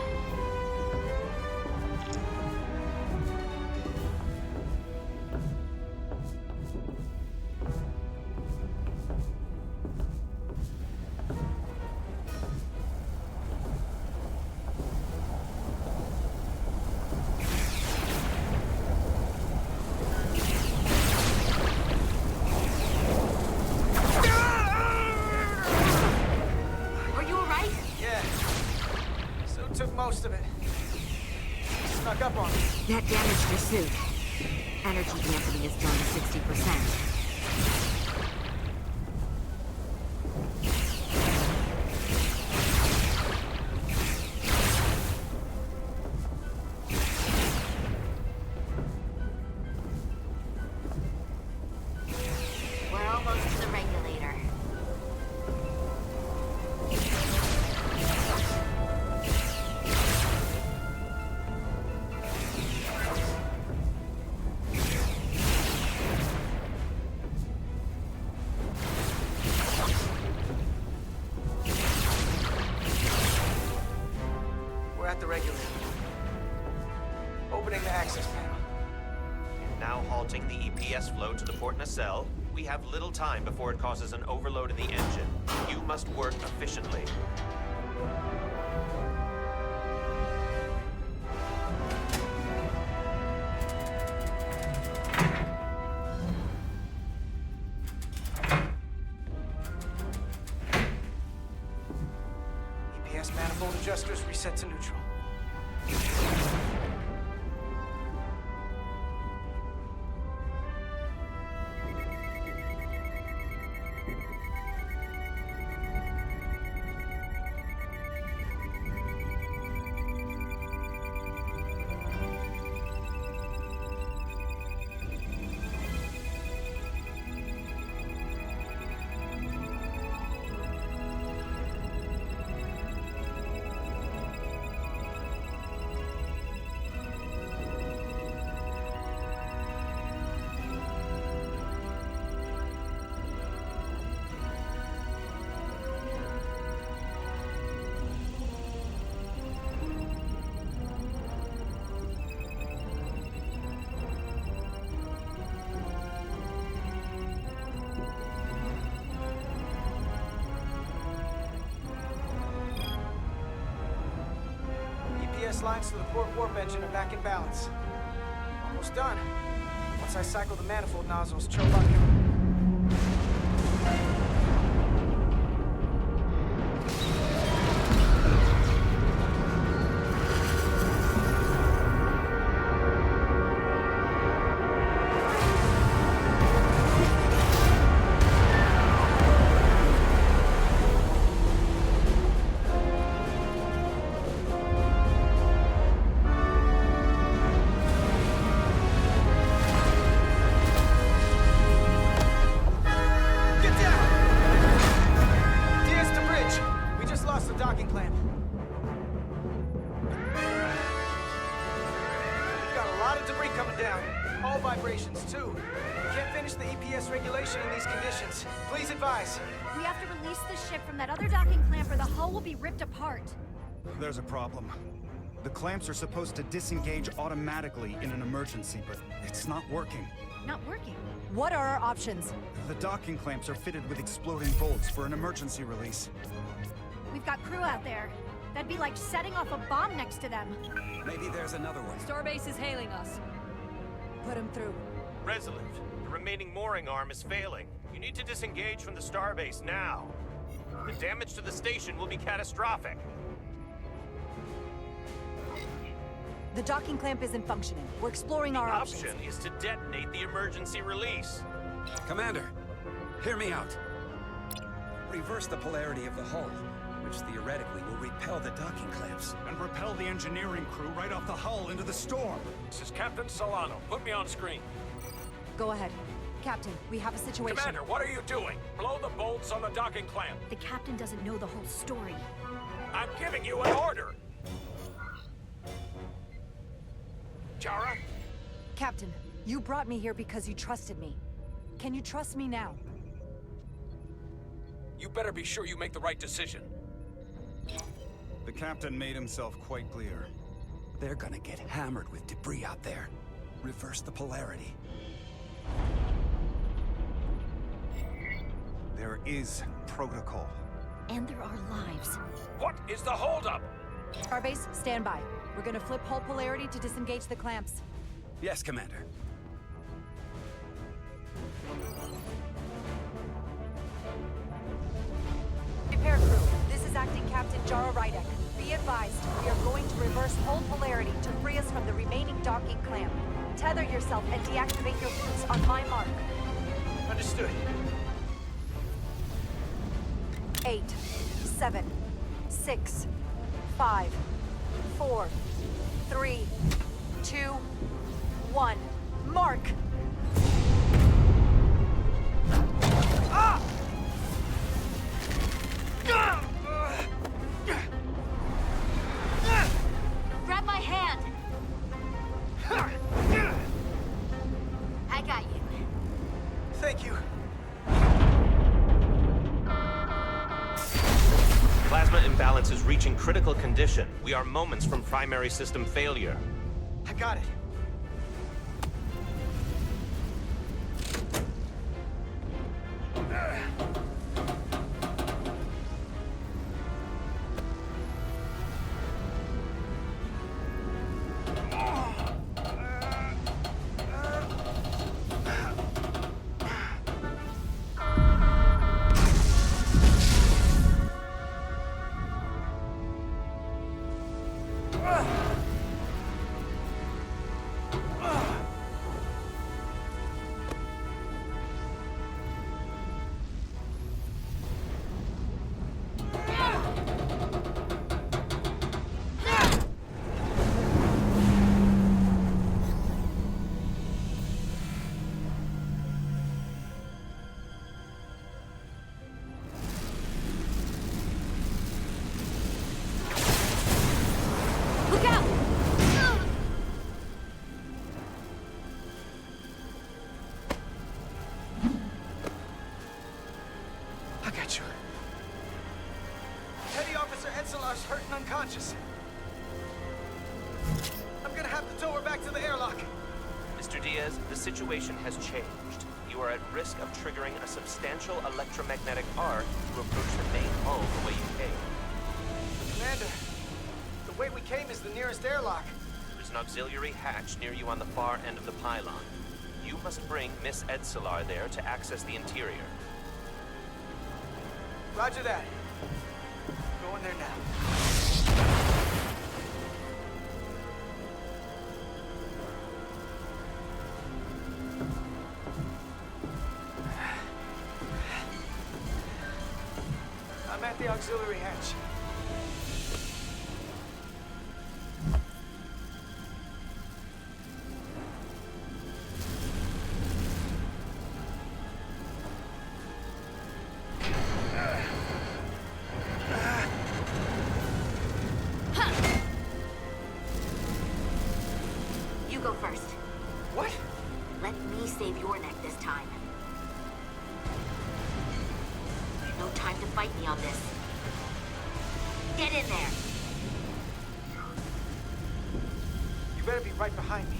Most of it. Snuck up on me. That damaged your suit. Energy dampening is down to 60%. We're almost to the regulator. The regulator. Opening the access panel. Now halting the EPS flow to the port nacelle. We have little time before it causes an overload in the engine. You must work efficiently. EPS manifold adjusters reset to neutral. EPS lines to the port warp engine are back in balance. Almost done. Once I cycle the manifold nozzles, Chobot can... APS regulation in these conditions. Please advise. We have to release the ship from that other docking clamp or the hull will be ripped apart. There's a problem. The clamps are supposed to disengage automatically in an emergency, but it's not working. Not working. What are our options? The docking clamps are fitted with exploding bolts for an emergency release. We've got crew out there. That'd be like setting off a bomb next to them. Maybe there's another way. Starbase is hailing us. Put him through. Resolute, the remaining mooring arm is failing. You need to disengage from the starbase now. The damage to the station will be catastrophic. The docking clamp isn't functioning. We're exploring our options. The option is to detonate the emergency release. Commander, hear me out. Reverse the polarity of the hull, which theoretically will repel the docking clamps. And repel the engineering crew right off the hull into the storm. This is Captain Solano. Put me on screen. Go ahead. Captain, we have a situation. Commander, what are you doing? Blow the bolts on the docking clamp. The captain doesn't know the whole story. I'm giving you an order. Jara? Captain, you brought me here because you trusted me. Can you trust me now? You better be sure you make the right decision. The captain made himself quite clear. They're gonna get hammered with debris out there. Reverse the polarity. There is protocol. And there are lives. What is the holdup? Starbase, stand by. We're gonna flip hull polarity to disengage the clamps. Yes, Commander. Repair crew, this is Acting Captain Jara Rydek. Be advised, we are going to reverse hull polarity to free us from the remaining docking clamp. Tether yourself and deactivate your boots on my mark. Understood. 8, 7, 6, 5, 4, 3, 2, 1. Mark! Grab my hand! I got you. Thank you. Plasma imbalance is reaching critical condition. We are moments from primary system failure. I got it. Hurt and unconscious. I'm gonna have to tow her back to the airlock. Mr. Diaz, the situation has changed. You are at risk of triggering a substantial electromagnetic arc to approach the main hull the way you came. Commander, the way we came is the nearest airlock. There's an auxiliary hatch near you on the far end of the pylon. You must bring Miss Edsolar there to access the interior. Roger that. Going there now. I'm at the auxiliary hatch. You go first. What? Let me save your neck this time. to fight me on this. Get in there! You better be right behind me.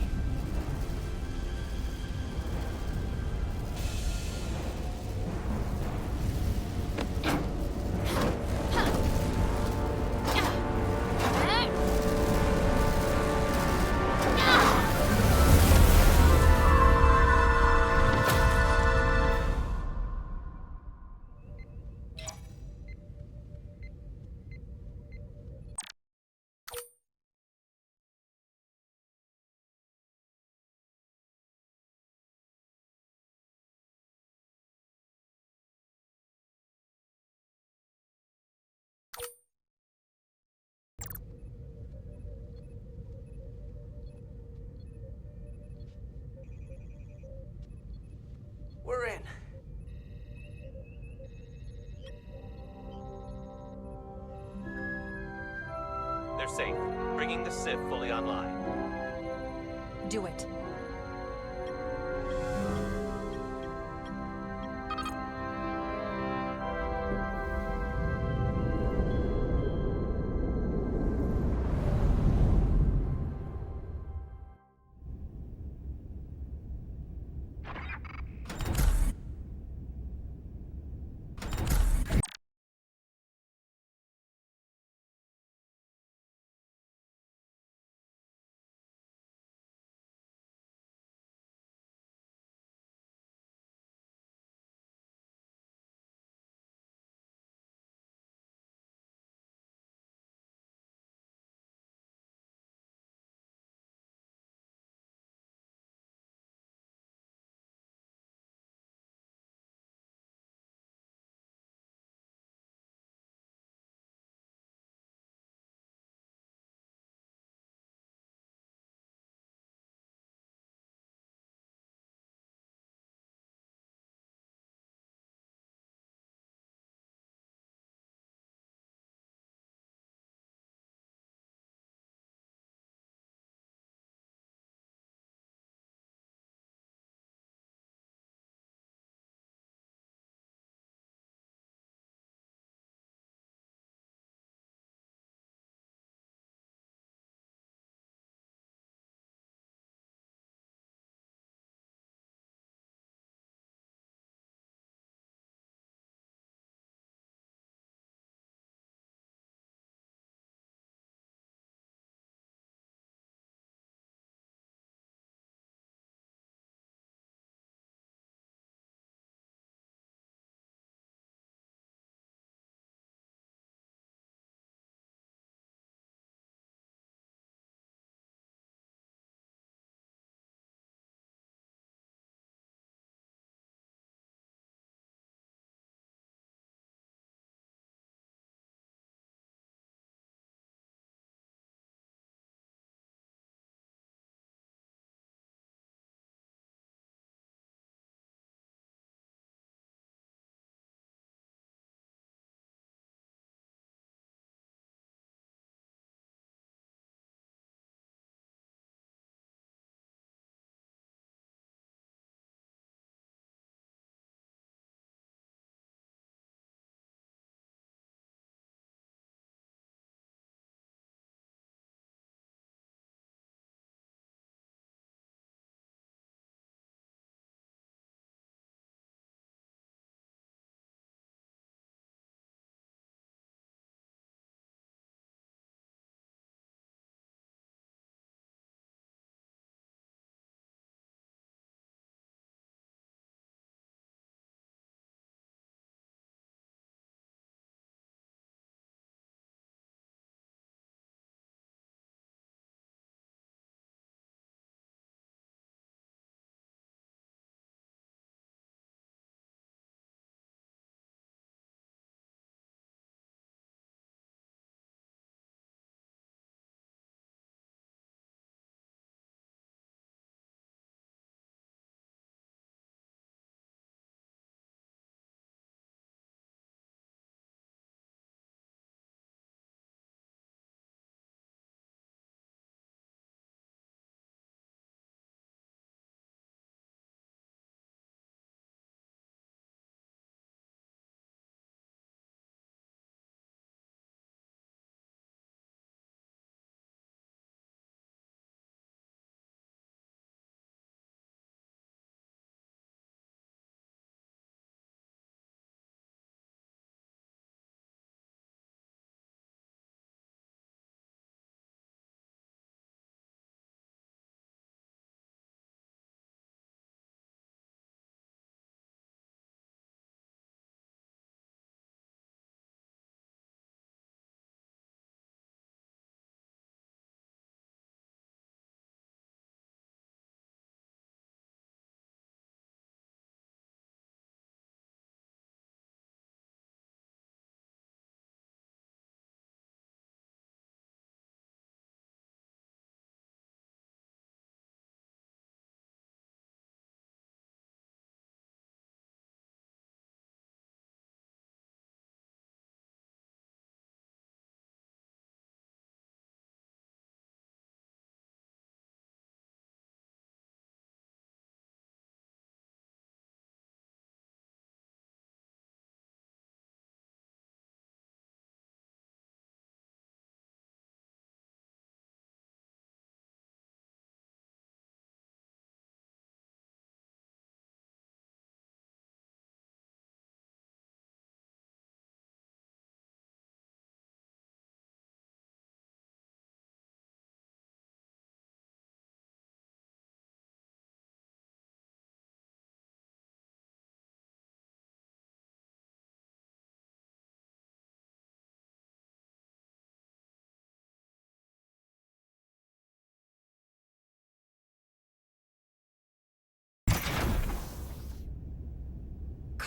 We're in. They're safe. Bringing the Civ fully online. Do it.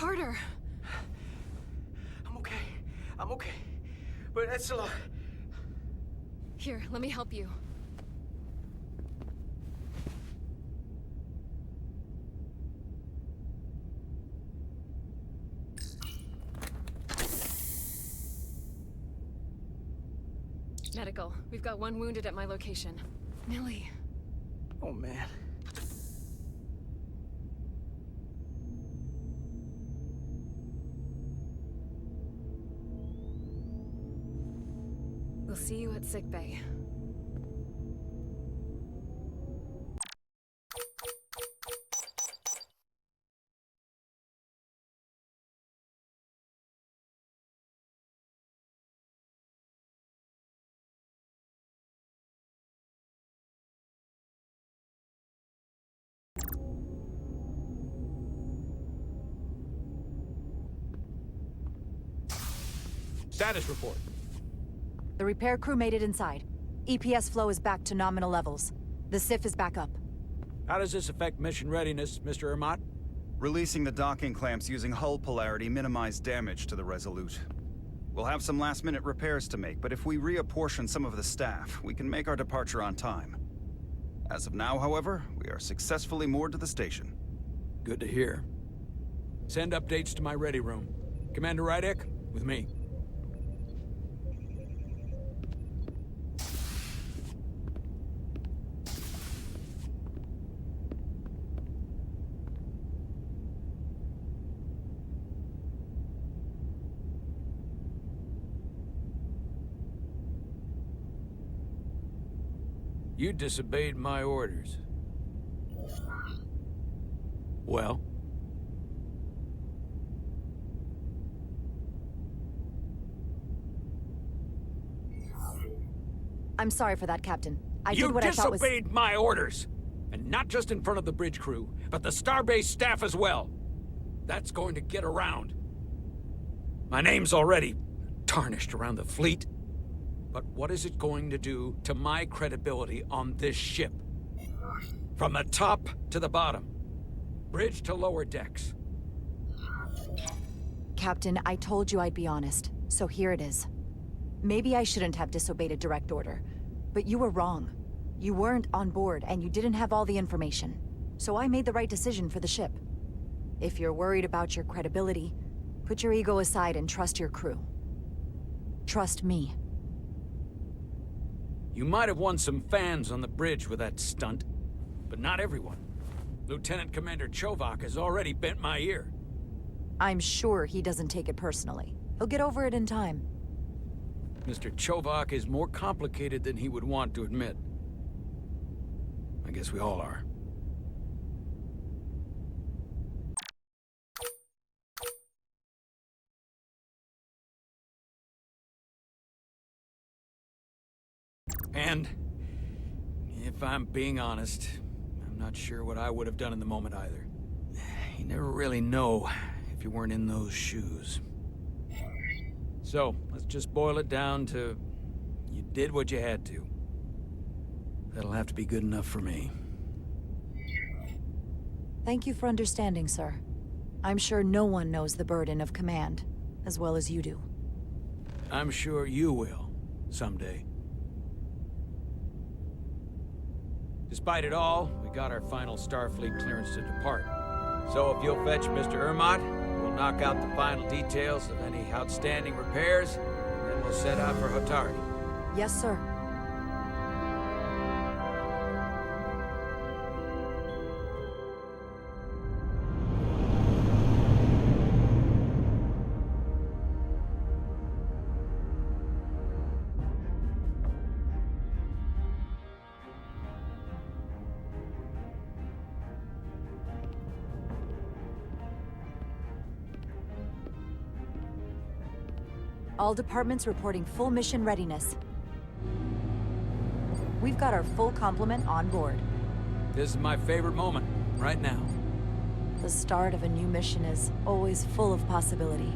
harder. I'm okay. I'm okay. But that's a lot. Here, let me help you. Medical. We've got one wounded at my location. Millie. Oh, man. We'll see you at sickbay. Status report. The repair crew made it inside. EPS flow is back to nominal levels. The SIF is back up. How does this affect mission readiness, Mr. Ermont? Releasing the docking clamps using hull polarity minimized damage to the Resolute. We'll have some last-minute repairs to make, but if we reapportion some of the staff, we can make our departure on time. As of now, however, we are successfully moored to the station. Good to hear. Send updates to my ready room. Commander Rydek, with me. You disobeyed my orders. Well? I'm sorry for that, Captain. I did what I thought was... You disobeyed my orders! And not just in front of the bridge crew, but the Starbase staff as well. That's going to get around. My name's already tarnished around the fleet. But what is it going to do to my credibility on this ship? From the top to the bottom. Bridge to lower decks. Captain, I told you I'd be honest, so here it is. Maybe I shouldn't have disobeyed a direct order, but you were wrong. You weren't on board, and you didn't have all the information. So I made the right decision for the ship. If you're worried about your credibility, put your ego aside and trust your crew. Trust me. You might have won some fans on the bridge with that stunt, but not everyone. Lieutenant Commander Chovak has already bent my ear. I'm sure he doesn't take it personally. He'll get over it in time. Mr. Chovak is more complicated than he would want to admit. I guess we all are. And, if I'm being honest, I'm not sure what I would have done in the moment either. You never really know if you weren't in those shoes. So, let's just boil it down to, you did what you had to. That'll have to be good enough for me. Thank you for understanding, sir. I'm sure no one knows the burden of command as well as you do. I'm sure you will, someday. Despite it all, we got our final Starfleet clearance to depart. So if you'll fetch Mr. Ermont, we'll knock out the final details of any outstanding repairs, and then we'll set out for Hotari. Yes, sir. All departments reporting full mission readiness. We've got our full complement on board. This is my favorite moment, right now. The start of a new mission is always full of possibility.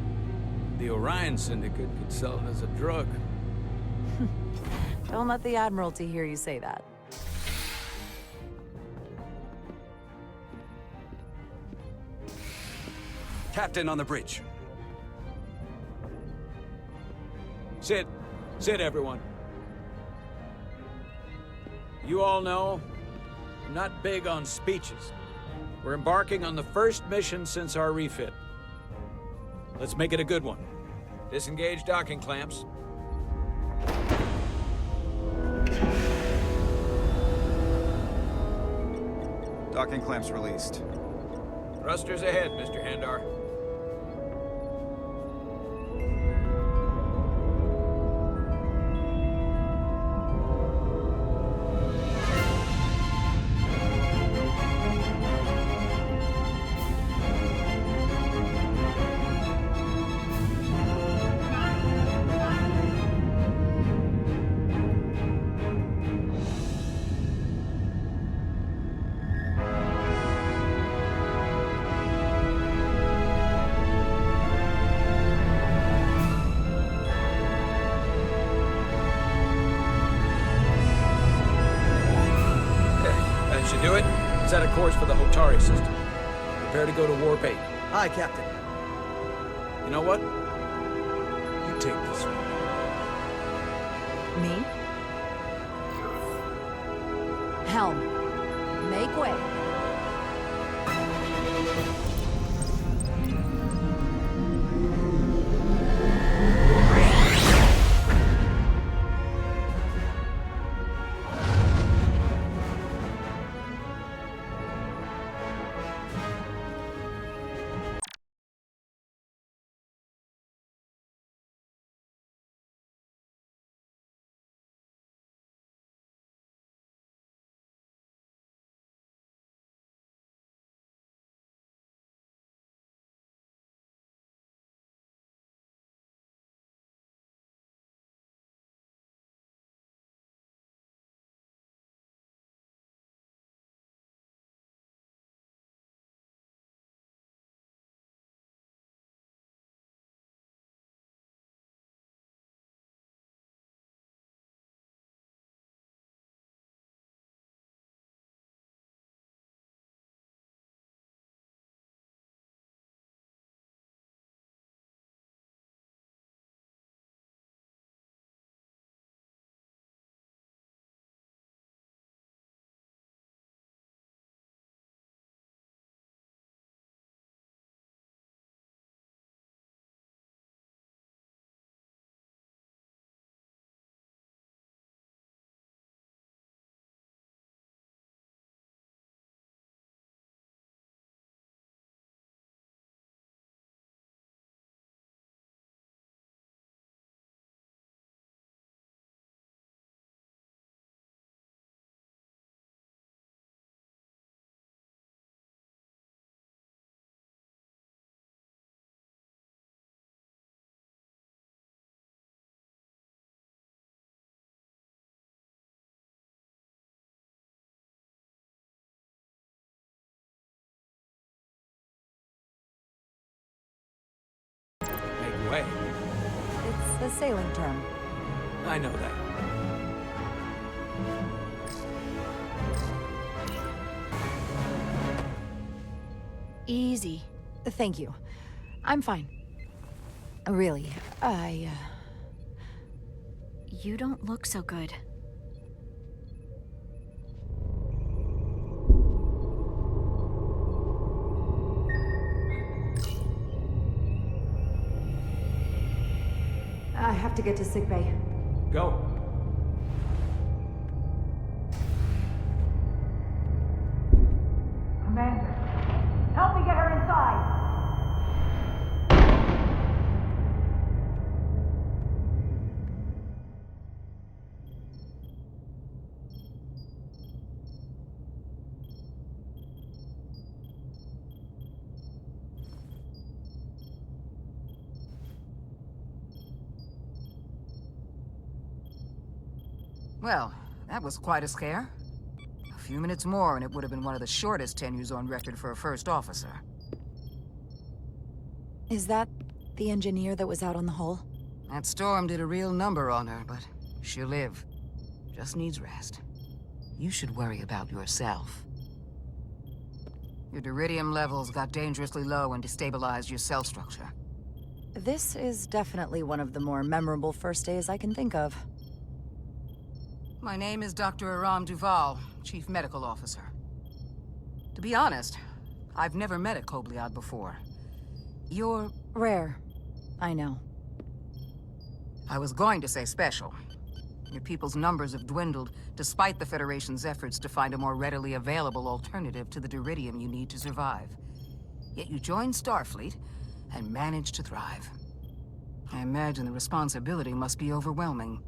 The Orion Syndicate could sell it as a drug. Don't let the Admiralty hear you say that. Captain on the bridge. Sit. Sit, everyone. You all know, I'm not big on speeches. We're embarking on the first mission since our refit. Let's make it a good one. Disengage docking clamps. Docking clamps released. Thrusters ahead, Mr. Handar. Should do it. Set a course for the Hotari system. Prepare to go to Warp 8. Aye, Captain. You know what? You take this one. Me? Helm. Make way. Make way. It's a sailing term. I know that. Easy. Thank you. I'm fine. Really, You don't look so good. I have to get to sickbay. Go. Commander, help me get her inside! Well, that was quite a scare. A few minutes more and it would have been one of the shortest tenures on record for a first officer. Is that the engineer that was out on the hull? That storm did a real number on her, but she'll live. Just needs rest. You should worry about yourself. Your duridium levels got dangerously low and destabilized your cell structure. This is definitely one of the more memorable first days I can think of. My name is Dr. Aram Duval, Chief Medical Officer. To be honest, I've never met a Kobliad before. You're... rare. I know. I was going to say special. Your people's numbers have dwindled, despite the Federation's efforts to find a more readily available alternative to the duridium you need to survive. Yet you joined Starfleet, and managed to thrive. I imagine the responsibility must be overwhelming.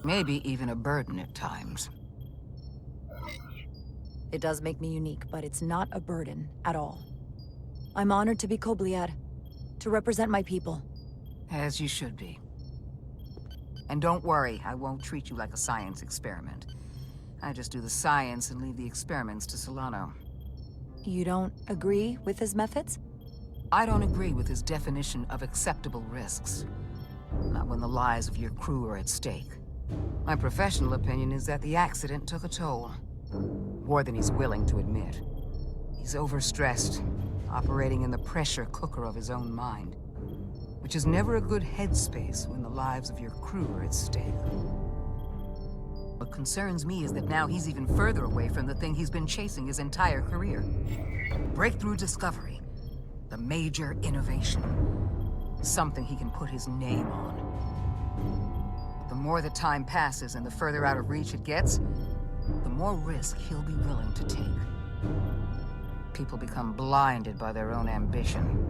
Maybe even a burden at times. It does make me unique, but it's not a burden at all. I'm honored to be Kobliad, to represent my people. As you should be. And don't worry, I won't treat you like a science experiment. I just do the science and leave the experiments to Solano. You don't agree with his methods? I don't agree with his definition of acceptable risks. Not when the lives of your crew are at stake. My professional opinion is that the accident took a toll. More than he's willing to admit. He's overstressed, operating in the pressure cooker of his own mind. Which is never a good headspace when the lives of your crew are at stake. What concerns me is that now he's even further away from the thing he's been chasing his entire career. Breakthrough discovery. The major innovation. Something he can put his name on. The more the time passes and the further out of reach it gets, the more risk he'll be willing to take. People become blinded by their own ambition.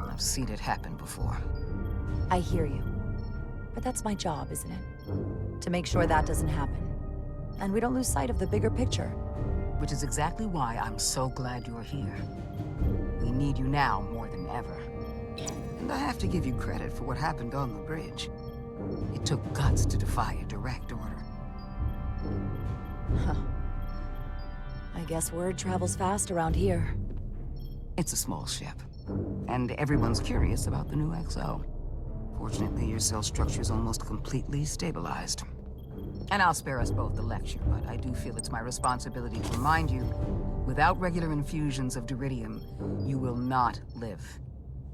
I've seen it happen before. I hear you. But that's my job, isn't it? To make sure that doesn't happen. And we don't lose sight of the bigger picture. Which is exactly why I'm so glad you're here. We need you now more than ever. And I have to give you credit for what happened on the bridge. It took guts to defy a direct order. Huh. I guess word travels fast around here. It's a small ship. And everyone's curious about the new XO. Fortunately, your cell structure is almost completely stabilized. And I'll spare us both the lecture, but I do feel it's my responsibility to remind you, without regular infusions of duridium, you will not live.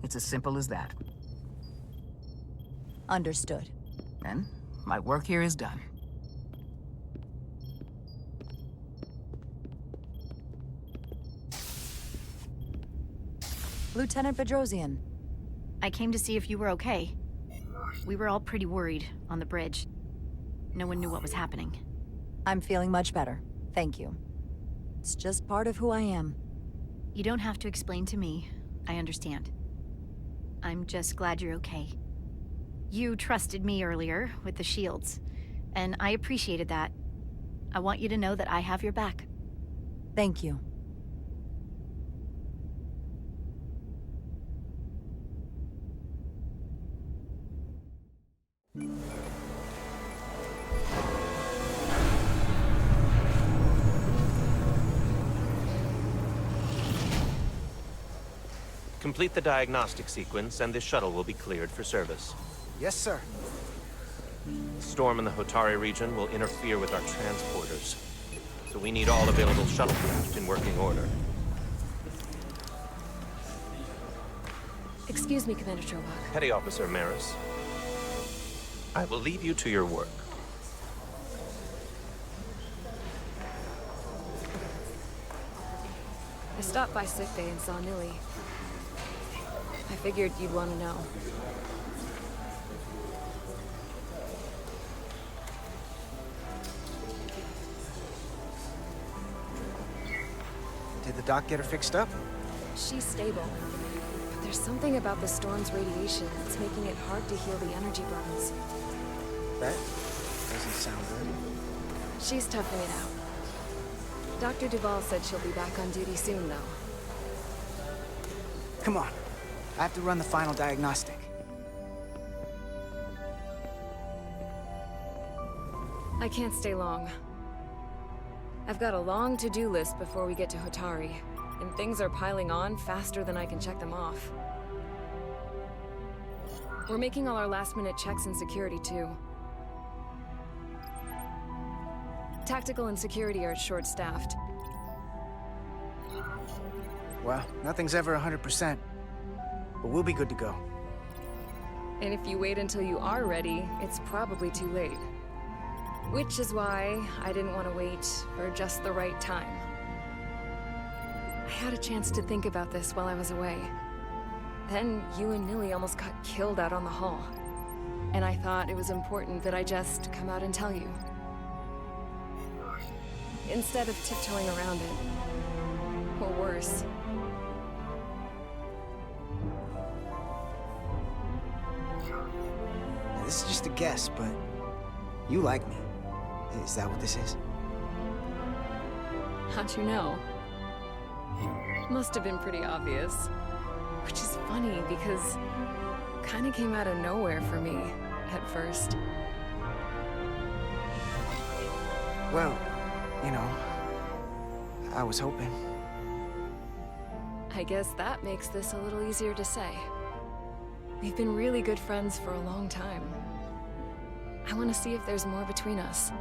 It's as simple as that. Understood. And my work here is done. Lieutenant Bedrosian. I came to see if you were okay. We were all pretty worried on the bridge. No one knew what was happening. I'm feeling much better. Thank you. It's just part of who I am. You don't have to explain to me. I understand. I'm just glad you're okay. You trusted me earlier with the shields, and I appreciated that. I want you to know that I have your back. Thank you. Complete the diagnostic sequence, and this shuttle will be cleared for service. Yes, sir. The storm in the Hotari region will interfere with our transporters, so we need all available shuttlecraft in working order. Excuse me, Commander Chobot. Petty Officer Maris, I will leave you to your work. I stopped by sickbay and saw Nilly. I figured you'd want to know. Did the doc get her fixed up? She's stable. But there's something about the storm's radiation that's making it hard to heal the energy burns. That doesn't sound good. She's toughing it out. Dr. Duval said she'll be back on duty soon, though. Come on. I have to run the final diagnostic. I can't stay long. I've got a long to-do list before we get to Hotari, and things are piling on faster than I can check them off. We're making all our last-minute checks in security, too. Tactical and security are short-staffed. Well, nothing's ever 100%. But we'll be good to go. And if you wait until you are ready, it's probably too late. Which is why I didn't want to wait for just the right time. I had a chance to think about this while I was away. Then you and Nilly almost got killed out on the hall. And I thought it was important that I just come out and tell you. Instead of tiptoeing around it. Or worse. Now, this is just a guess, but you like me. Is that what this is? How'd you know? Must have been pretty obvious. Which is funny, because it kinda came out of nowhere for me, at first. Well, you know, I was hoping. I guess that makes this a little easier to say. We've been really good friends for a long time. I want to see if there's more between us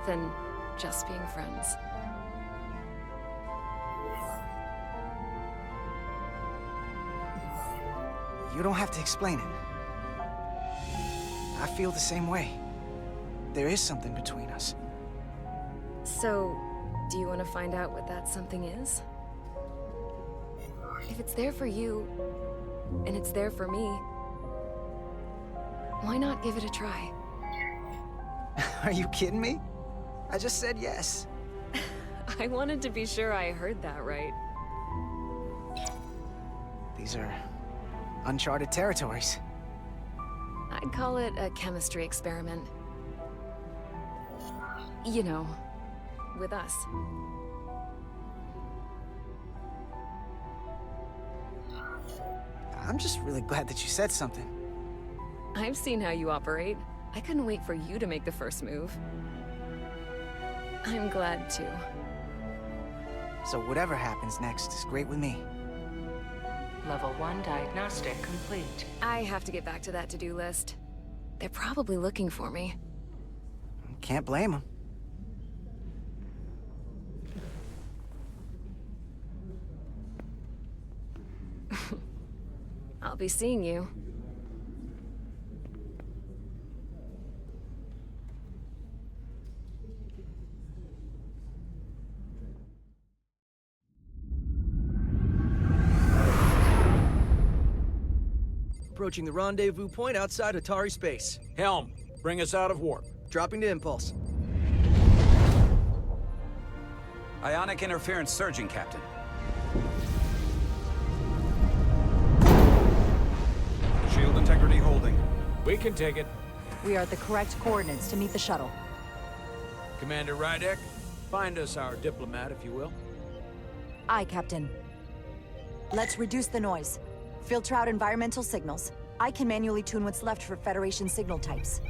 than just being friends. You don't have to explain it. I feel the same way. There is something between us. So, do you want to find out what that something is? If it's there for you, and it's there for me, why not give it a try? Are you kidding me? I just said yes. I wanted to be sure I heard that right. These are uncharted territories. I'd call it a chemistry experiment. You know, with us. I'm just really glad that you said something. I've seen how you operate. I couldn't wait for you to make the first move. I'm glad too. So whatever happens next is great with me. Level 1 diagnostic complete. I have to get back to that to-do list. They're probably looking for me. Can't blame them. I'll be seeing you. Approaching the rendezvous point outside Atari space. Helm, bring us out of warp. Dropping to impulse. Ionic interference surging, Captain. Shield integrity holding. We can take it. We are at the correct coordinates to meet the shuttle. Commander Rydek, find us our diplomat, if you will. Aye, Captain. Let's reduce the noise. Filter out environmental signals. I can manually tune what's left for Federation signal types.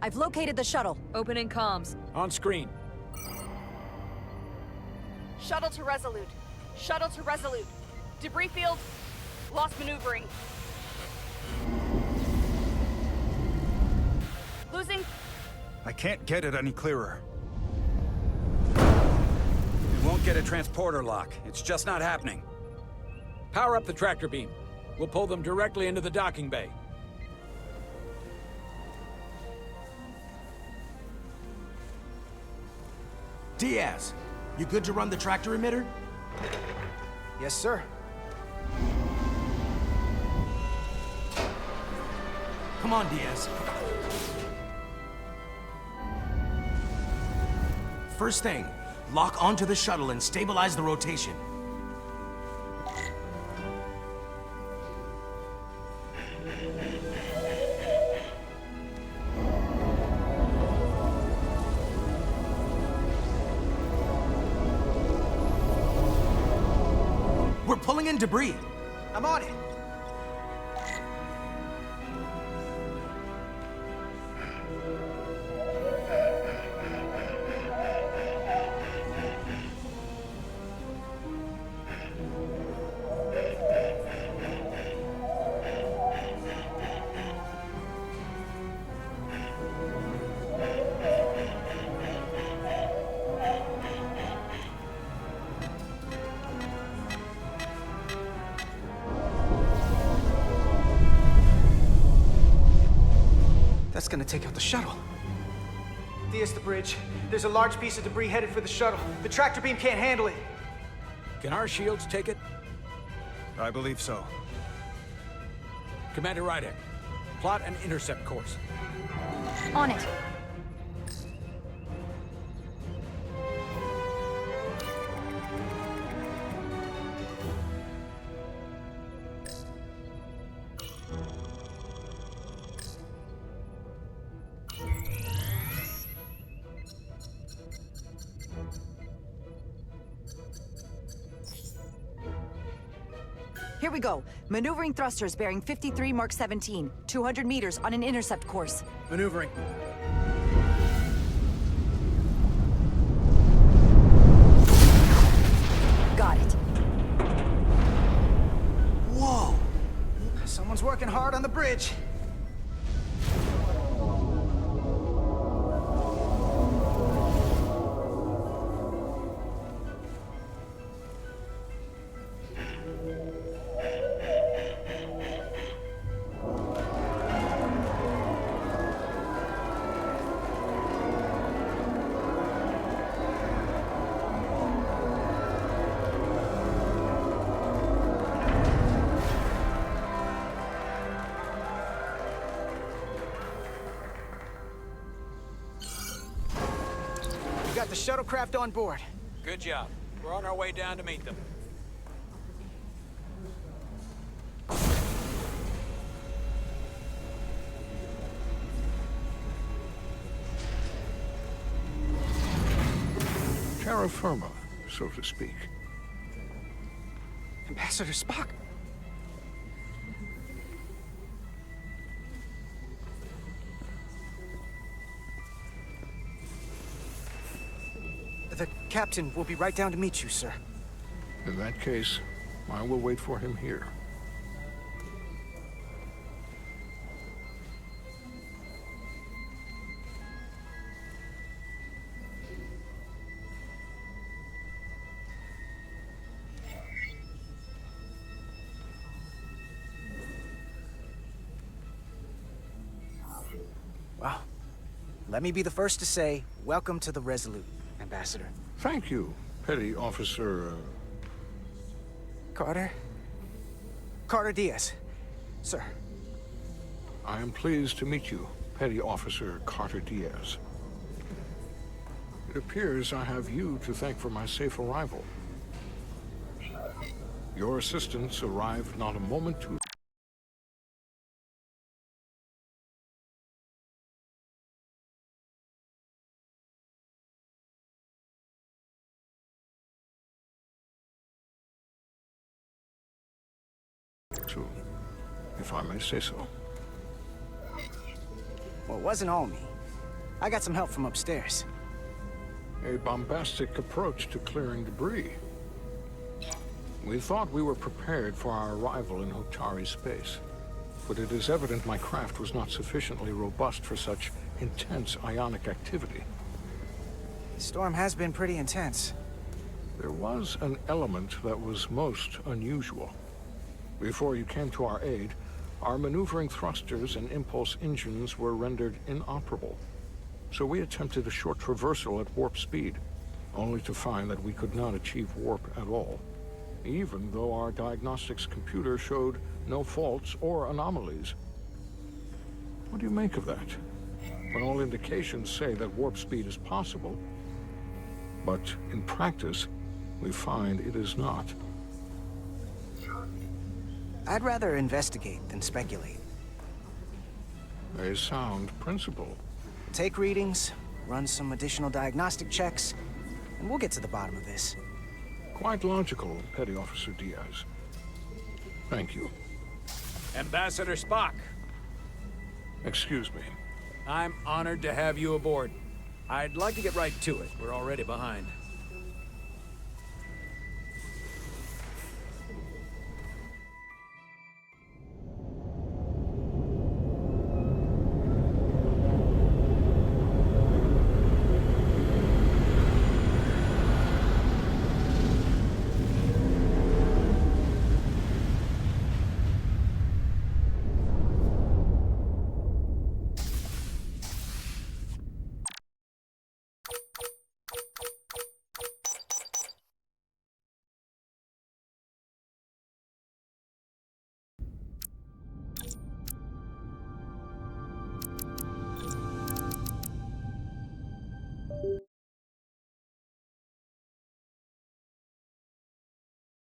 I've located the shuttle. Opening comms. On screen. Shuttle to Resolute. Shuttle to Resolute. Debris field. Lost maneuvering. Losing. I can't get it any clearer. It won't get a transporter lock. It's just not happening. Power up the tractor beam. We'll pull them directly into the docking bay. Diaz, you good to run the tractor emitter? Yes, sir. Come on, Diaz. First thing, lock onto the shuttle and stabilize the rotation. We're pulling in debris. I'm on it. gonna take out the shuttle. Diaz, the bridge. There's a large piece of debris headed for the shuttle. The tractor beam can't handle it. Can our shields take it? I believe so. Commander Rydek, plot an intercept course. On it. Here we go. Maneuvering thrusters bearing 53 Mark 17. 200 meters on an intercept course. Maneuvering. Got it. Whoa! Someone's working hard on the bridge. We got the shuttlecraft on board. Good job. We're on our way down to meet them. Terra firma, so to speak. Ambassador Spock. The captain will be right down to meet you, sir. In that case, I will wait for him here. Well, let me be the first to say, welcome to the Resolute, Ambassador. Thank you, Petty Officer... Carter? Carter Diaz. Sir. I am pleased to meet you, Petty Officer Carter Diaz. It appears I have you to thank for my safe arrival. Your assistance arrived not a moment too... soon, if I may say so. Well, it wasn't all me. I got some help from upstairs. A bombastic approach to clearing debris. We thought we were prepared for our arrival in Hotari space, but it is evident my craft was not sufficiently robust for such intense ionic activity. The storm has been pretty intense. There was an element that was most unusual. Before you came to our aid, our maneuvering thrusters and impulse engines were rendered inoperable. So we attempted a short traversal at warp speed, only to find that we could not achieve warp at all, even though our diagnostics computer showed no faults or anomalies. What do you make of that? When all indications say that warp speed is possible, but in practice, we find it is not. I'd rather investigate than speculate. A sound principle. Take readings, run some additional diagnostic checks, and we'll get to the bottom of this. Quite logical, Petty Officer Diaz. Thank you. Ambassador Spock. Excuse me. I'm honored to have you aboard. I'd like to get right to it. We're already behind.